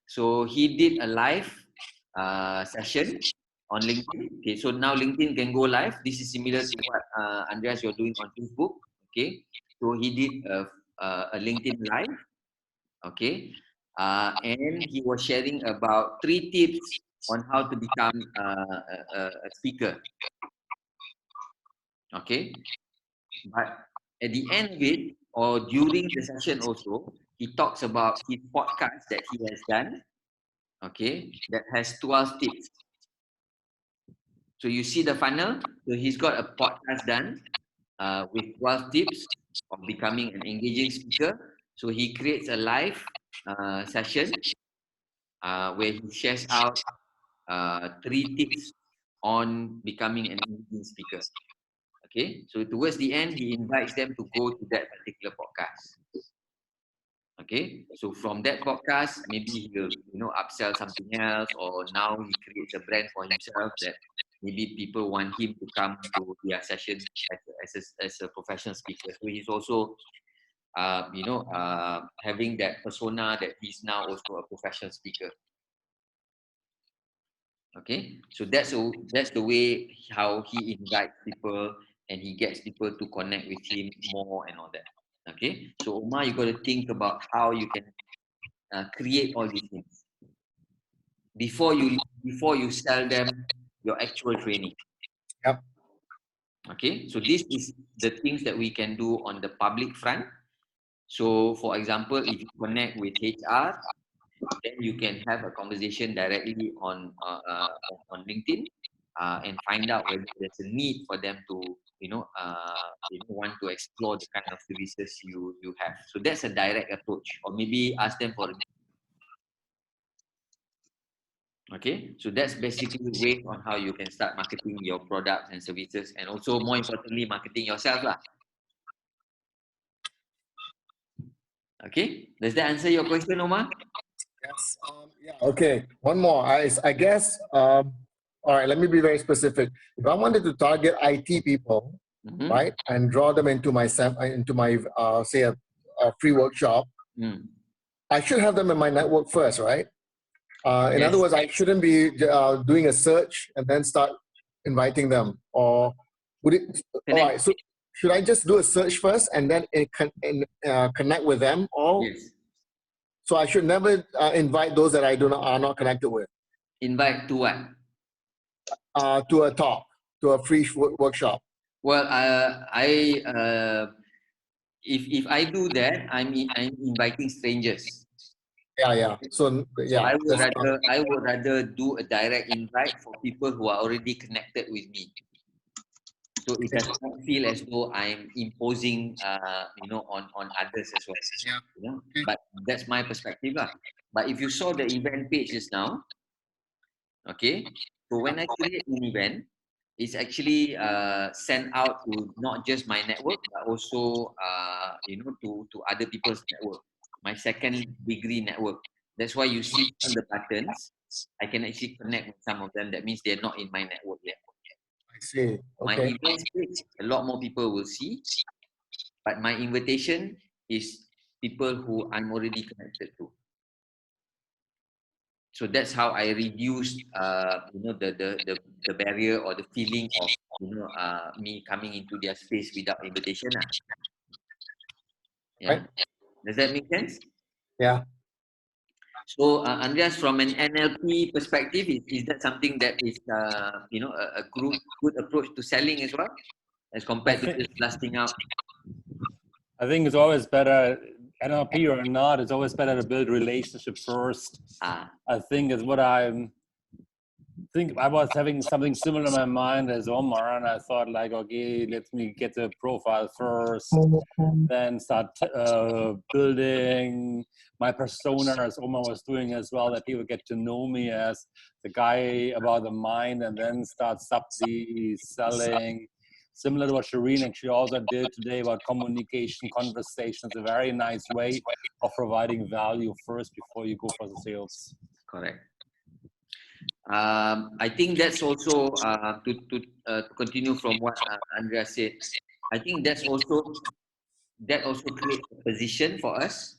So he did a live session on LinkedIn. Okay. So now LinkedIn can go live. This is similar to what Andreas, you're doing on Facebook. Okay. So he did a LinkedIn live. Okay. And he was sharing about 3 tips on how to become a speaker. Okay. But at the end of it, or during the session also, he talks about his podcast that he has done, okay, that has 12 tips. So you see the funnel. So he's got a podcast done with 12 tips of becoming an engaging speaker. So he creates a live session where he shares out 3 tips on becoming an engaging speaker. Okay, so towards the end, he invites them to go to that particular podcast. Okay, so from that podcast, maybe he'll upsell something else, or now he creates a brand for himself that maybe people want him to come to their session as a professional speaker. So he's also having that persona that he's now also a professional speaker. Okay, so that's the way how he invites people and he gets people to connect with him more and all that. Okay, so Omar, you got to think about how you can create all these things before you sell them your actual training. Yep. Okay, so this is the things that we can do on the public front. So, for example, if you connect with HR, then you can have a conversation directly on LinkedIn and find out whether there's a need for them to, want to explore the kind of services you have. So that's a direct approach, or maybe ask them for. Okay, so that's basically ways on how you can start marketing your products and services, and also more importantly, marketing yourself lah. Okay, does that answer your question, Omar? Yes. Yeah. Okay. One more. I guess. All right. Let me be very specific. If I wanted to target IT people, right, and draw them into my say a free workshop, I should have them in my network first, right? In Yes. other words, I shouldn't be doing a search and then start inviting them, or would it? All right. So should I just do a search first and then connect with them all? Yes. So I should never invite those that are not connected with. Invite to what? To a talk, to a free workshop. Well, if I do that, I'm inviting strangers. Yeah. So yeah. So I would rather do a direct invite for people who are already connected with me. So it does not feel as though I'm imposing, on others as well. Yeah. You know? But that's my perspective lah. But if you saw the event page just now, okay. So when I create an event, it's actually sent out to not just my network, but also to other people's network. My second degree network. That's why you see on the buttons, I can actually connect with some of them. That means they're not in my network yet. I see. My Okay. event page, a lot more people will see, but my invitation is people who I'm already connected to. So that's how I reduced, the barrier or the feeling of, me coming into their space without invitation. Yeah. Right. Does that make sense? Yeah. So, Andreas, from an NLP perspective, is that something that is, a good approach to selling as well, as compared to just blasting out? I think it's always better, NLP or not, it's always better to build relationship first. I think it's what I was having something similar in my mind as Omar, and I thought like, okay, let me get the profile first, then start building my persona as Omar was doing as well, that people get to know me as the guy about the mind, and then start subtly selling. Similar to what Sherin actually also did today about communication, conversations, a very nice way of providing value first before you go for the sales. Correct. I think that's also to continue from what Andreas said. I think that also creates a position for us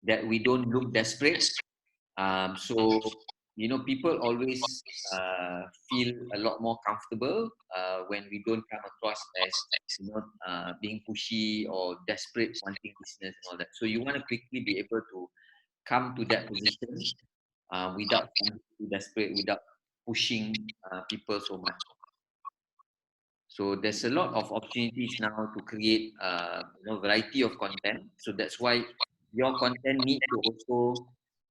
that we don't look desperate. So people always feel a lot more comfortable when we don't come across as being pushy or desperate, wanting business and all that. So you want to quickly be able to come to that position without being too desperate, without pushing people so much. So there's a lot of opportunities now to create variety of content. So that's why your content needs to also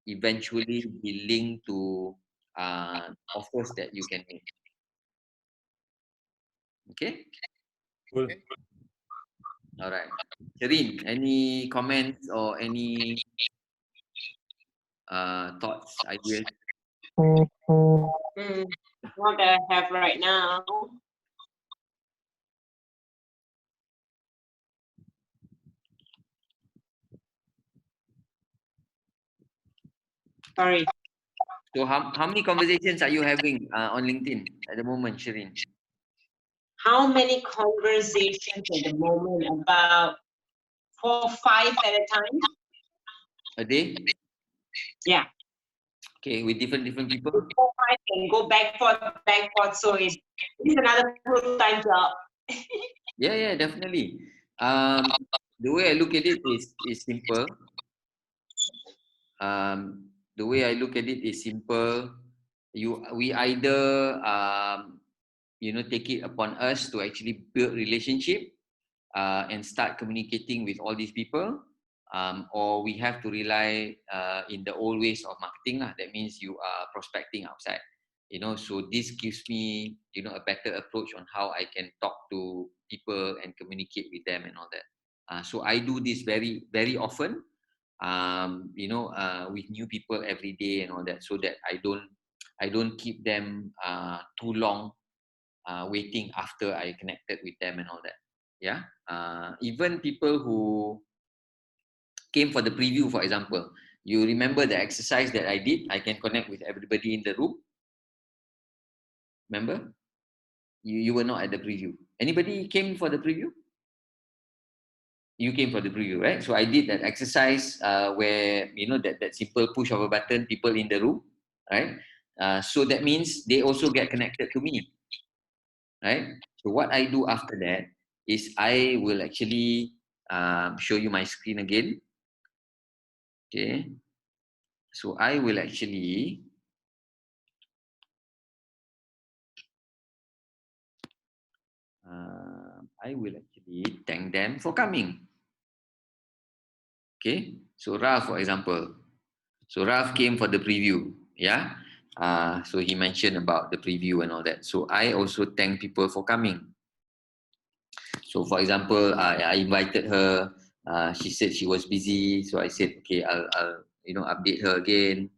eventually be linked to offers that you can make. Okay? Cool. All right. Sherin, any comments or any thoughts, ideas? What I have right now. Sorry. So how many conversations are you having on LinkedIn at the moment, Sherin? How many conversations at the moment? About 4 or 5 at a time. A day? Yeah. Okay, with different people? 4 or 5 and go back forth. So it's another full-time job. Yeah, definitely. The way I look at it is simple. The way I look at it is simple. We either take it upon us to actually build relationship, and start communicating with all these people, or we have to rely in the old ways of marketing lah. That means you are prospecting outside, so this gives me a better approach on how I can talk to people and communicate with them and all that. So I do this very, very often, with new people every day and all that, so that I don't keep them too long waiting after I connected with them and all that. Yeah. Even people who came for the preview, for example, you remember the exercise that I did? I can connect with everybody in the room. Remember? You were not at the preview. Anybody came for the preview? You came for the preview, right? So I did that exercise where, that simple push of a button, people in the room, right? So that means they also get connected to me, right? So what I do after that is I will actually show you my screen again. Okay. So I will actually thank them for coming. Okay. So Ralph, for example. So Ralph came for the preview. Yeah. So he mentioned about the preview and all that. So I also thank people for coming. So for example, I invited her. She said she was busy. So I said, okay, I'll update her again.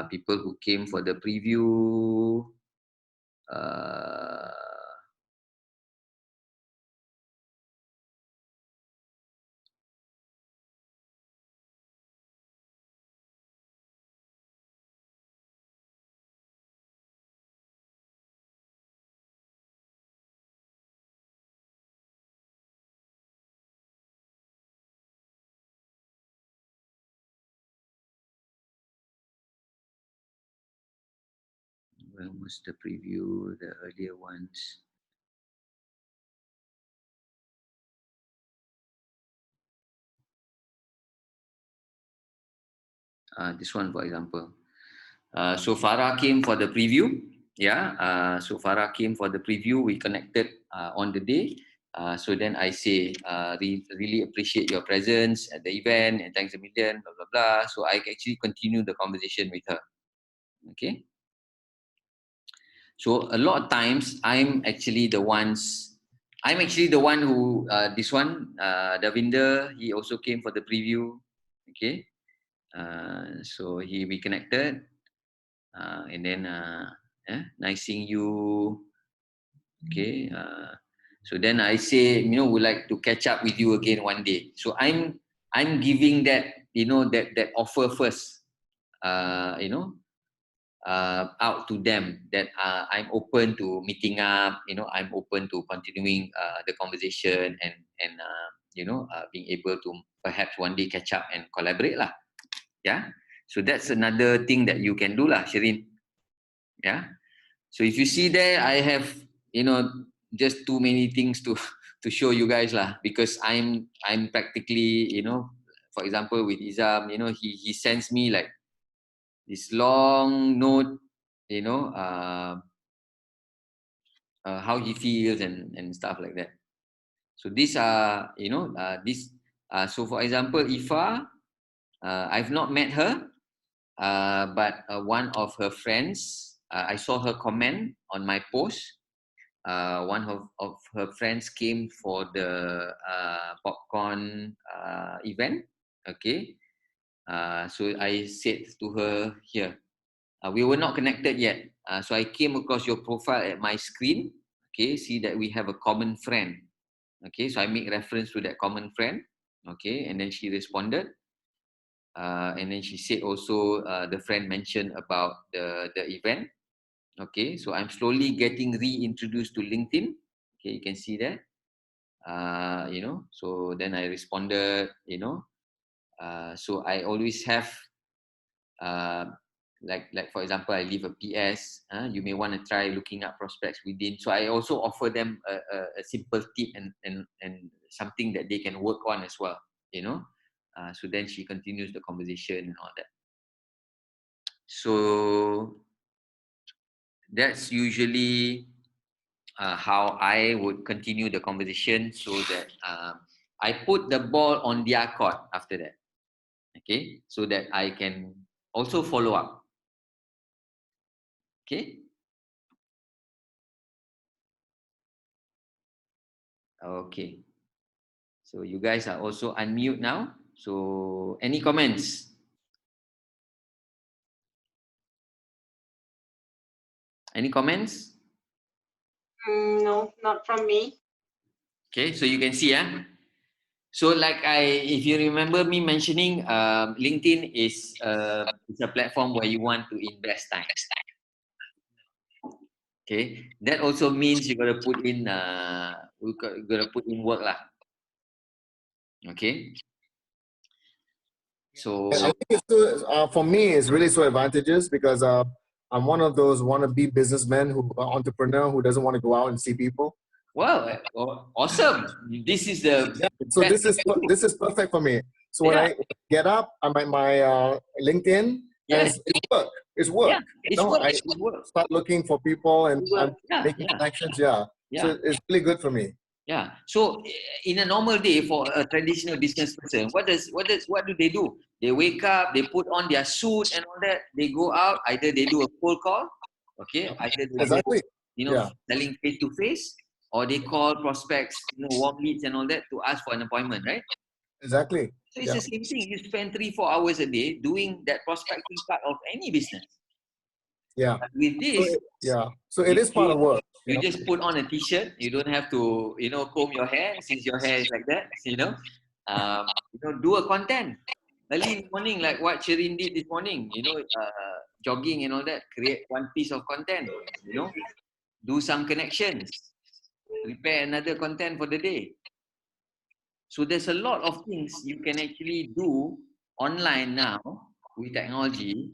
People who came for the preview. When was the preview? The earlier ones. This one, for example. So Farah came for the preview. Yeah. So Farah came for the preview. We connected on the day. So then I say, really appreciate your presence at the event and thanks a million, blah, blah, blah. So I actually continue the conversation with her. Okay. So a lot of times I'm actually the one who, this one, Davinder, he also came for the preview. Okay. So we connected. And then, nice seeing you. Okay. So then I say, would like to catch up with you again one day. So I'm giving that, that offer first, out to them that I'm open to meeting up, I'm open to continuing the conversation and being able to perhaps one day catch up and collaborate lah. Yeah. So that's another thing that you can do lah, Sherin. Yeah. So if you see there, I have, just too many things to show you guys lah, because I'm practically, for example, with Izam, he sends me like this long note, how he feels and stuff like that. So these are, so for example, Ifa, I've not met her, but one of her friends, I saw her comment on my post. One of her friends came for the popcorn event. Okay. So I said to her here, we were not connected yet. So I came across your profile at my screen. Okay, see that we have a common friend. Okay, so I make reference to that common friend. Okay, and then she responded. And then she said also the friend mentioned about the event. Okay, so I'm slowly getting reintroduced to LinkedIn. Okay, you can see that. So then I responded, so I always have like for example, I leave a PS. You may want to try looking up prospects within. So I also offer them a simple tip and something that they can work on as well. So then she continues the conversation and all that. So that's usually how I would continue the conversation so that I put the ball on their court after that. Okay, so that I can also follow up. Okay. Okay. So you guys are also unmute now. So any comments? Any comments? No, not from me. Okay, so you can see, so like if you remember me mentioning, LinkedIn is a platform where you want to invest time. Okay, that also means you gotta put in work lah. Okay. So I think it's too, for me, it's really so advantageous because I'm one of those wannabe businessmen entrepreneur who doesn't want to go out and see people. wow, awesome! This is the So this is perfect for me. So when I get up, I'm at my LinkedIn. Yes. And it's work. It's work. Yeah, it's work. I start looking for people and making connections. Yeah. So it's really good for me. Yeah. So in a normal day for a traditional business person, what do they do? They wake up, they put on their suit and all that. They go out. Either they do a cold call, okay. Either they do, selling face to face, or they call prospects, warm leads and all that to ask for an appointment, right? Exactly. So it's the same thing. You spend 3-4 hours a day doing that prospecting part of any business. Yeah. But with this, so it is part of work. You just put on a t-shirt. You don't have to, comb your hair since your hair is like that. Do a content early in the morning, like what Sherin did this morning. Jogging and all that. Create one piece of content. Do some connections. Prepare another content for the day. So there's a lot of things you can actually do online now with technology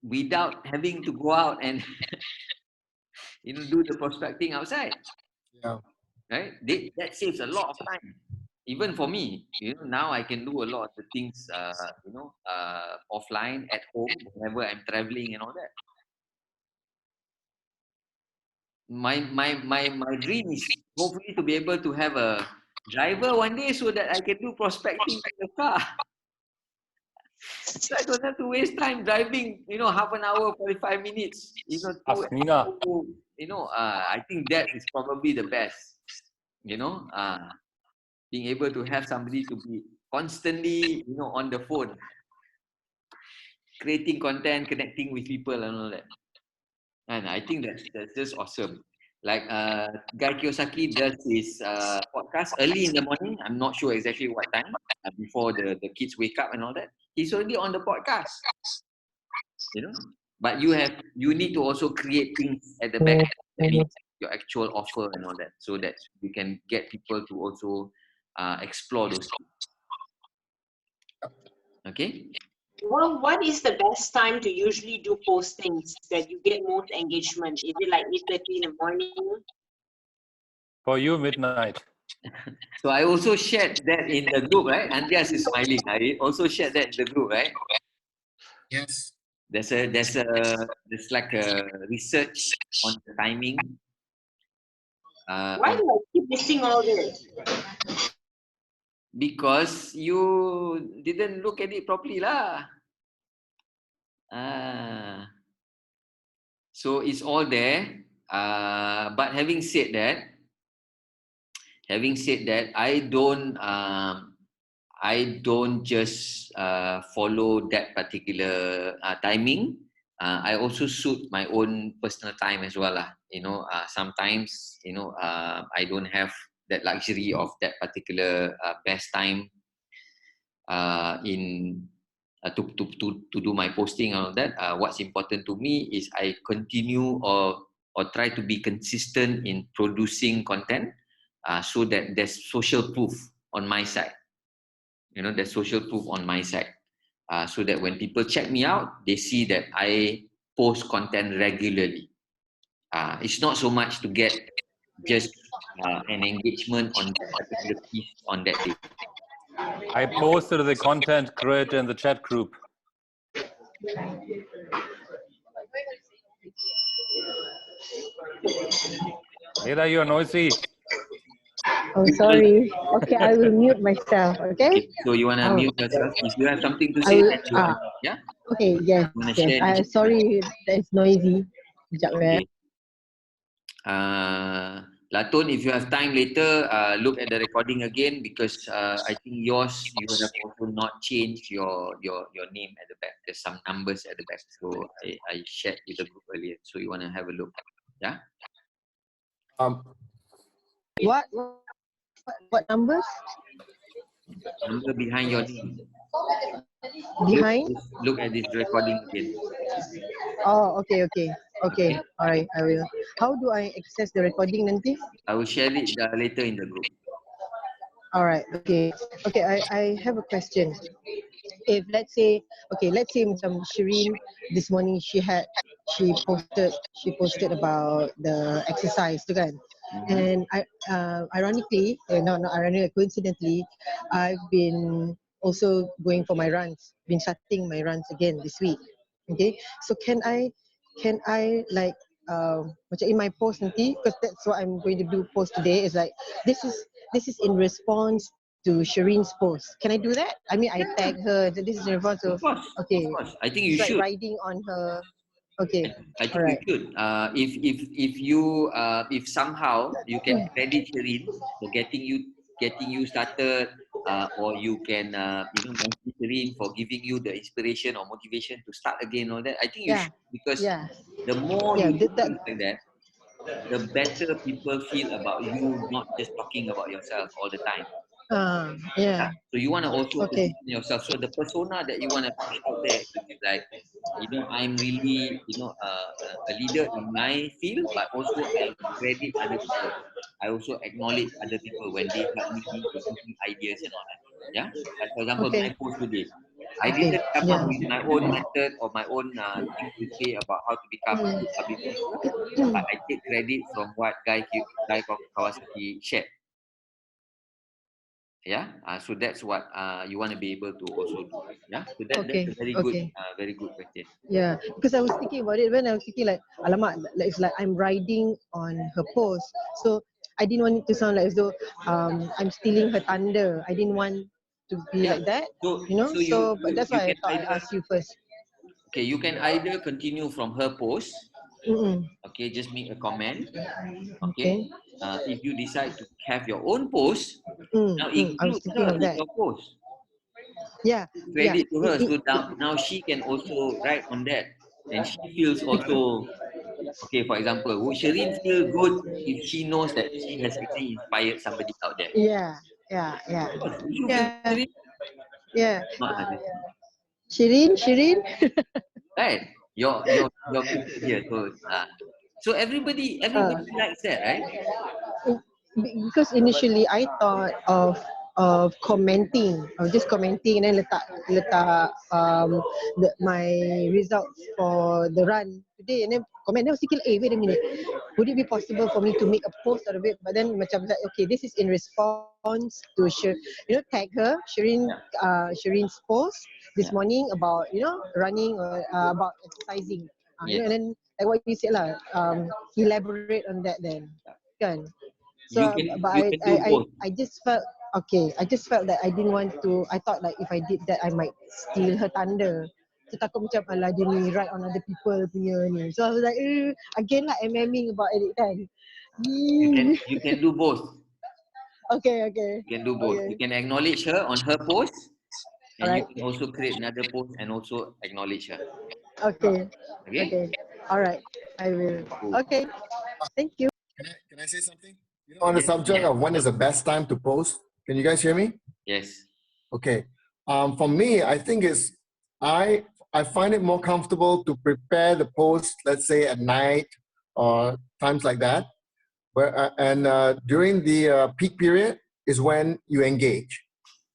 without having to go out and do the prospecting outside. Yeah. Right? That saves a lot of time. Even for me, now I can do a lot of the things, offline at home whenever I'm traveling and all that. My dream is hopefully to be able to have a driver one day so that I can do prospecting in the car. So I don't have to waste time driving, half an hour, 45 minutes. I think that is probably the best. Being able to have somebody to be constantly, on the phone, creating content, connecting with people and all that. And I think that's just awesome. Like Guy Kiyosaki does his podcast early in the morning. I'm not sure exactly what time, before the kids wake up and all that. He's already on the podcast. But you need to also create things at the back. That means your actual offer and all that, so that you can get people to also explore those things. Okay. Well, what is the best time to usually do postings that you get most engagement? Is it like 8:30 in the morning? For you, midnight. So I also shared that in the group, right? Andreas is smiling. I also shared that in the group, right? Yes. There's like a research on the timing. Why do I keep missing all this? Because you didn't look at it properly lah. So it's all there. But having said that, I don't just follow that particular timing. I also suit my own personal time as well lah. Sometimes I don't have that luxury of that particular best time to do my posting and all that. What's important to me is I continue or try to be consistent in producing content, so that there's social proof on my side. There's social proof on my side, so that when people check me out, they see that I post content regularly. It's not so much to get just an engagement on that particular piece on that day. I posted the content grid in the chat group. Ada, you're noisy. Oh, sorry. Okay, I will mute myself. Okay. Okay, so you wanna Oh, mute yourself. If you have something to I say, will. then you can. Yeah. Okay. Yes. You wanna Yes. share? Then Sorry, that is noisy. Sekejap, okay. Laton, if you have time later, look at the recording again because I think yours you would have also not changed your name at the back. There's some numbers at the back, so I shared with the group earlier. So you wanna have a look, yeah? What? What numbers? Number behind your name. Behind? Look at this recording again. Oh, okay. Okay. Alright, I will. How do I access the recording nanti? I will share it later in the group. Alright. Okay. I have a question. If let's say macam Sherin this morning she posted about the exercise tu kan. And ironically, not ironically, coincidentally, I've been also going for my runs, been starting my runs again this week. Okay, so can I like macam in my post nanti, because that's what I'm going to do post today, is like this is in response to Sherin's post. Can I do that? I mean, I tag her. This is in response to. Of course. Okay. Of course. I think you It's like should. riding on her. Okay. I think Alright. you should. If somehow you can credit Sherin for getting you started, or you can mention Sherin for giving you the inspiration or motivation to start again, all that. I think you should, because the more you do things like that, the better people feel about you, not just talking about yourself all the time. Yeah. So you want to also Okay. position yourself. So the persona that you want to push out there is like, I'm really, a leader in my field, but also I credit other people. I also acknowledge other people when they help me, they give me ideas and all that. Yeah. Like for example, my post today, I didn't come up with my own method or my own thing to say about how to become a good public speaker, but I take credit from what Guy Kawasaki shared. Yeah, so that's what you want to be able to also do. Yeah, so that's a very good question. Yeah, because I was thinking about it when I was thinking like, alamak, it's like I'm riding on her post. So I didn't want it to sound like as though I'm stealing her thunder. I didn't want to be like that, but that's why I thought I asked you first. Okay, you can either continue from her post. Okay, just make a comment. Okay. If you decide to have your own post, now include her in your post. Yeah. Credit to her. So now she can also write on that. And she feels also, okay, for example, would Sherin feel good if she knows that she has actually inspired somebody out there? Yeah. You feel Sherin? Yeah. Not like Sherin. Right. Your picture here. So everybody likes that, right? Because initially I thought of commenting, of just commenting and then letak my results for the run today, and then comment. Then I was thinking, wait a minute, would it be possible for me to make a post out of it? But then macam like, okay, this is in response to tag her Sherin's post this morning about running or about exercising, and then like what you said lah, elaborate on that then, kan? So, I just felt I just felt that I didn't want to. I thought like if I did that, I might steal her thunder. So takut macam alah dia ni write on other people punya ni. So I was like, again lah, MMing about it kan. You can do both. Okay. You can do both. You can acknowledge her on her post, and you Alright. can also create another post and also acknowledge her. Okay. Okay. Alright. I will. Okay. Thank you. Can I say something? On the subject of when is the best time to post, can you guys hear me? Yes. Okay. For me, I think I find it more comfortable to prepare the post, let's say at night or times like that. During the peak period is when you engage.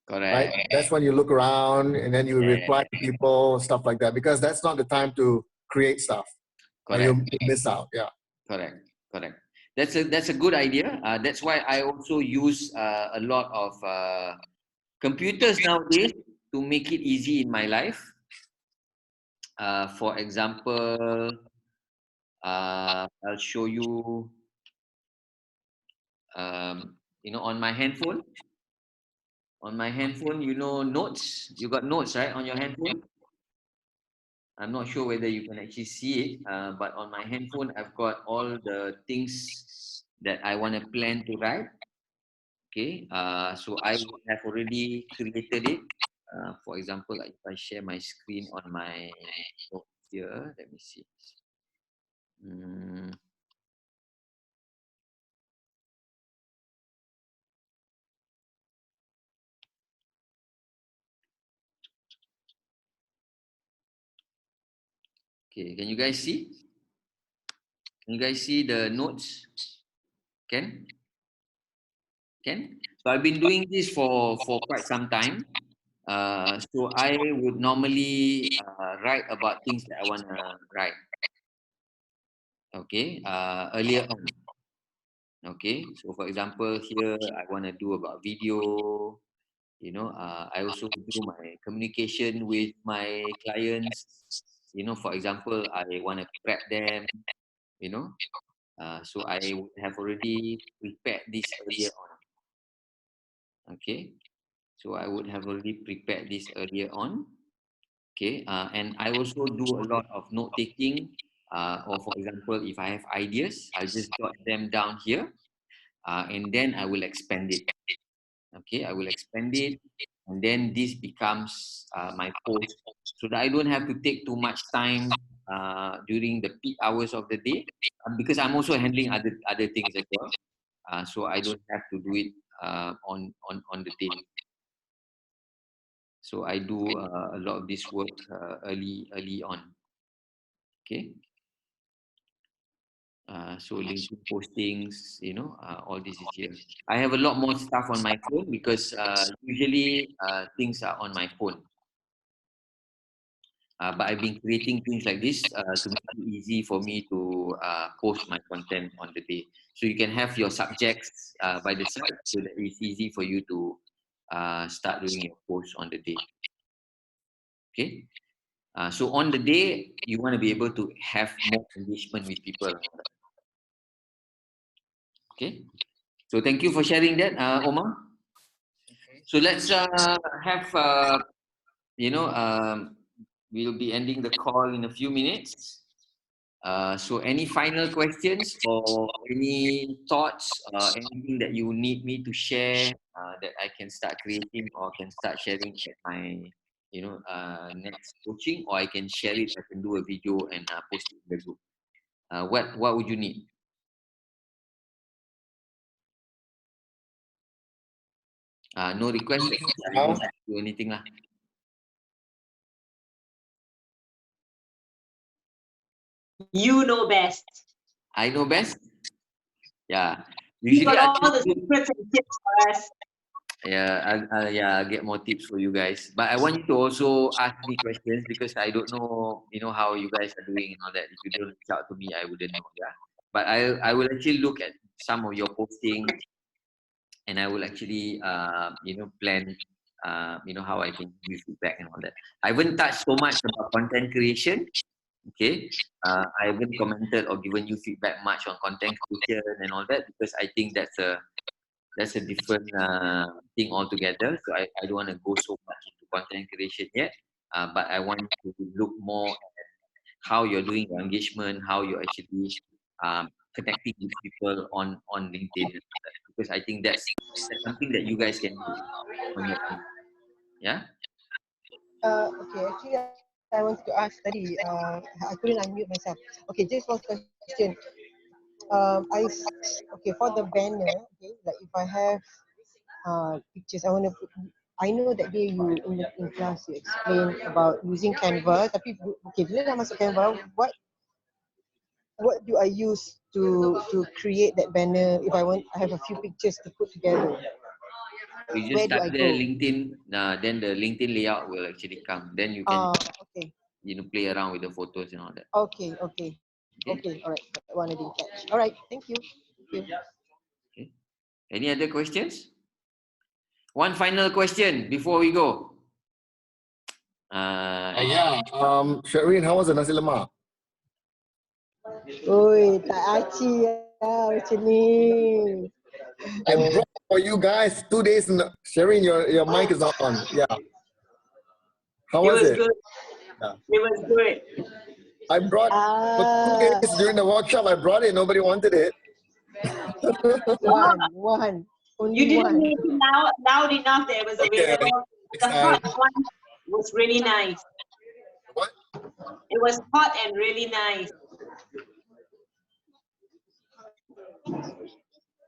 Correct. Right? That's when you look around and then you reply to people, stuff like that, because that's not the time to create stuff. Correct. You miss out. Yeah. Correct. That's a good idea. That's why I also use a lot of computers nowadays to make it easy in my life. For example, I'll show you. you know, on my handphone. On my handphone, you know, notes. You got notes, right, on your handphone? I'm not sure whether you can actually see it, but on my handphone, I've got all the things that I want to plan to write. Okay, so I would have already created it. For example, like if I share my screen on my note here, let me see. Okay, can you guys see? Can you guys see the notes? Can? Can? So I've been doing this for quite some time. So I would normally write about things that I want to write. Okay, earlier on. Okay, so for example, here I want to do about video. You know, I also do my communication with my clients. You know, for example, I want to prep them. You know, so I would have already prepared this earlier on. Okay, so I would have already prepared this earlier on. Okay, and I also do a lot of note taking. Or for example, if I have ideas, I'll just jot them down here, and then I will expand it. Okay, I will expand it, and then this becomes my post, so that I don't have to take too much time during the peak hours of the day, because I'm also handling other things as well. So I don't have to do it on the day. So I do a lot of this work early on. Okay. So LinkedIn postings, you know, all this is here. I have a lot more stuff on my phone because usually things are on my phone. But I've been creating things like this to make it easy for me to post my content on the day. So you can have your subjects by the side so that it's easy for you to start doing your post on the day. Okay. So on the day, you want to be able to have more engagement with people. Okay. So thank you for sharing that, Omar. So let's have, you know, we'll be ending the call in a few minutes. So any final questions or any thoughts, anything that you need me to share that I can start creating or can start sharing at my, you know, next coaching, or I can share it, I can do a video and post it in the group. What would you need? No request, I don't do anything lah. You know best. I know best. Yeah. You Usually got all the secrets and tips for us. yeah, I'll get more tips for you guys. But I want you to also ask me questions because I don't know, you know, how you guys are doing and all that. If you don't reach out to me, I wouldn't know. Yeah. But I will actually look at some of your postings, and I will actually you know, plan you know, how I can give you feedback and all that. I haven't touched so much about content creation. Okay, I haven't commented or given you feedback much on content creation and all that because I think that's a different thing altogether. So I don't want to go so much into content creation yet, but I want to look more at how you're doing your engagement, how you're actually connecting with people on LinkedIn, because I think that's something that you guys can do on your own. Yeah. Okay, actually, I want to ask tadi, I couldn't unmute myself. Okay, just one question. Okay, for the banner, okay, like if I have pictures, I want to put, I know that day in class you explain about using Canva, tapi okay, bila dah masuk Canva, what do I use to create that banner if I have a few pictures to put together? You Where just do start I the go? LinkedIn, then the LinkedIn layout will actually come. Then you can, Okay. you know, play around with the photos and all that. Okay, all right. That one I didn't catch. All right, thank you. Okay. Any other questions? One final question before we go. Yeah. Sherin, how was the nasi lemak? Oi, tak aci lah macam ni. I brought for you guys 2 days. Sherin, your mic is not on. Yeah. How It was was it? good. Yeah. It was good. I brought for 2 days during the workshop. I brought it. Nobody wanted it. One. Only You didn't one. make it loud enough that it was Okay. available. Next The hot time. one was really nice. What? It was hot and really nice.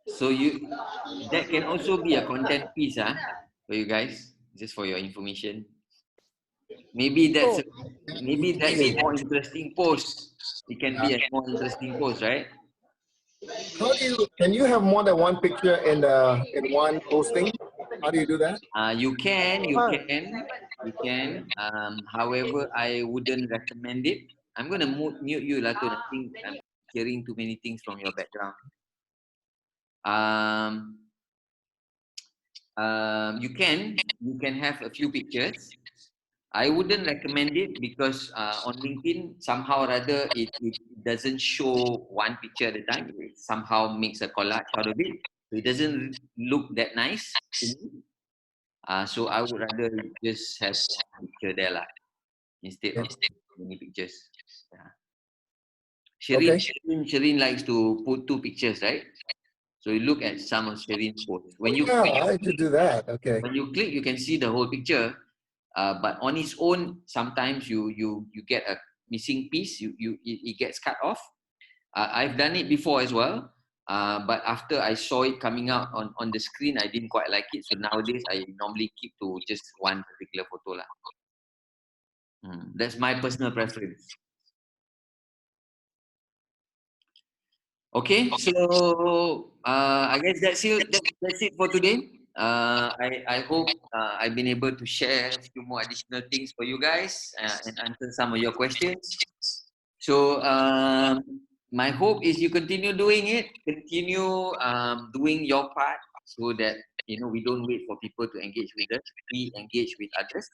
So that can also be a content piece, for you guys, just for your information. Maybe that's a more interesting post. It can be a more interesting post, right? How do you? Can you have more than one picture in one posting? How do you do that? You can. However, I wouldn't recommend it. I'm gonna mute you, Laton. I think I'm hearing too many things from your background. You can have a few pictures. I wouldn't recommend it because on LinkedIn, somehow or other, it doesn't show one picture at a time. It somehow makes a collage out of it. So it doesn't look that nice to me. So I would rather just have one picture there lah, instead of many pictures. Yeah. Sherin likes to put 2 pictures, right? So you look at some of Sherin's posts. When you I like to do that. Okay. when you click, you can see the whole picture. But on its own, sometimes you get a missing piece. It gets cut off. I've done it before as well. But after I saw it coming out on the screen, I didn't quite like it. So nowadays, I normally keep to just one particular photo lah. That's my personal preference. Okay, so I guess that's it for today. I hope I've been able to share a few more additional things for you guys and answer some of your questions. So my hope is you continue doing it, continue doing your part so that we don't wait for people to engage with us. We engage with others.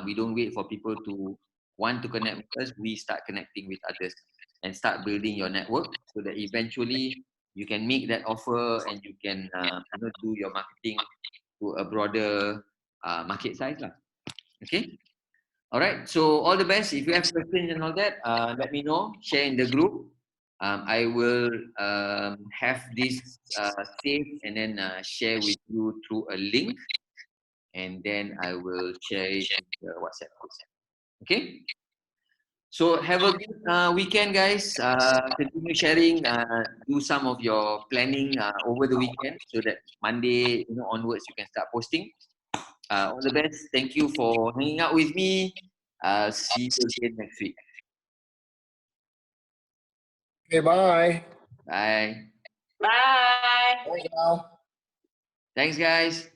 We don't wait for people to want to connect with us. We start connecting with others and start building your network so that eventually you can make that offer and you can do your marketing to a broader market size lah. Okay. All right. So all the best. If you have questions and all that, let me know. Share in the group. I will have this saved and then share with you through a link, and then I will share it in the WhatsApp group. Okay. So have a good weekend, guys. Continue sharing. Do some of your planning over the weekend so that Monday onwards you can start posting. All the best. Thank you for hanging out with me. See you again next week. Okay, bye. Bye. Bye. Bye now. Thanks, guys.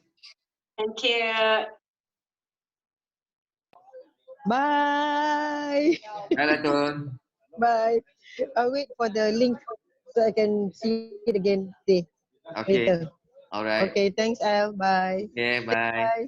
Thank you. Bye. Bye, Laton. Bye. I'll wait for the link so I can see it again Okay. later. All right. Okay, thanks, Al. Bye. Okay, bye. Bye.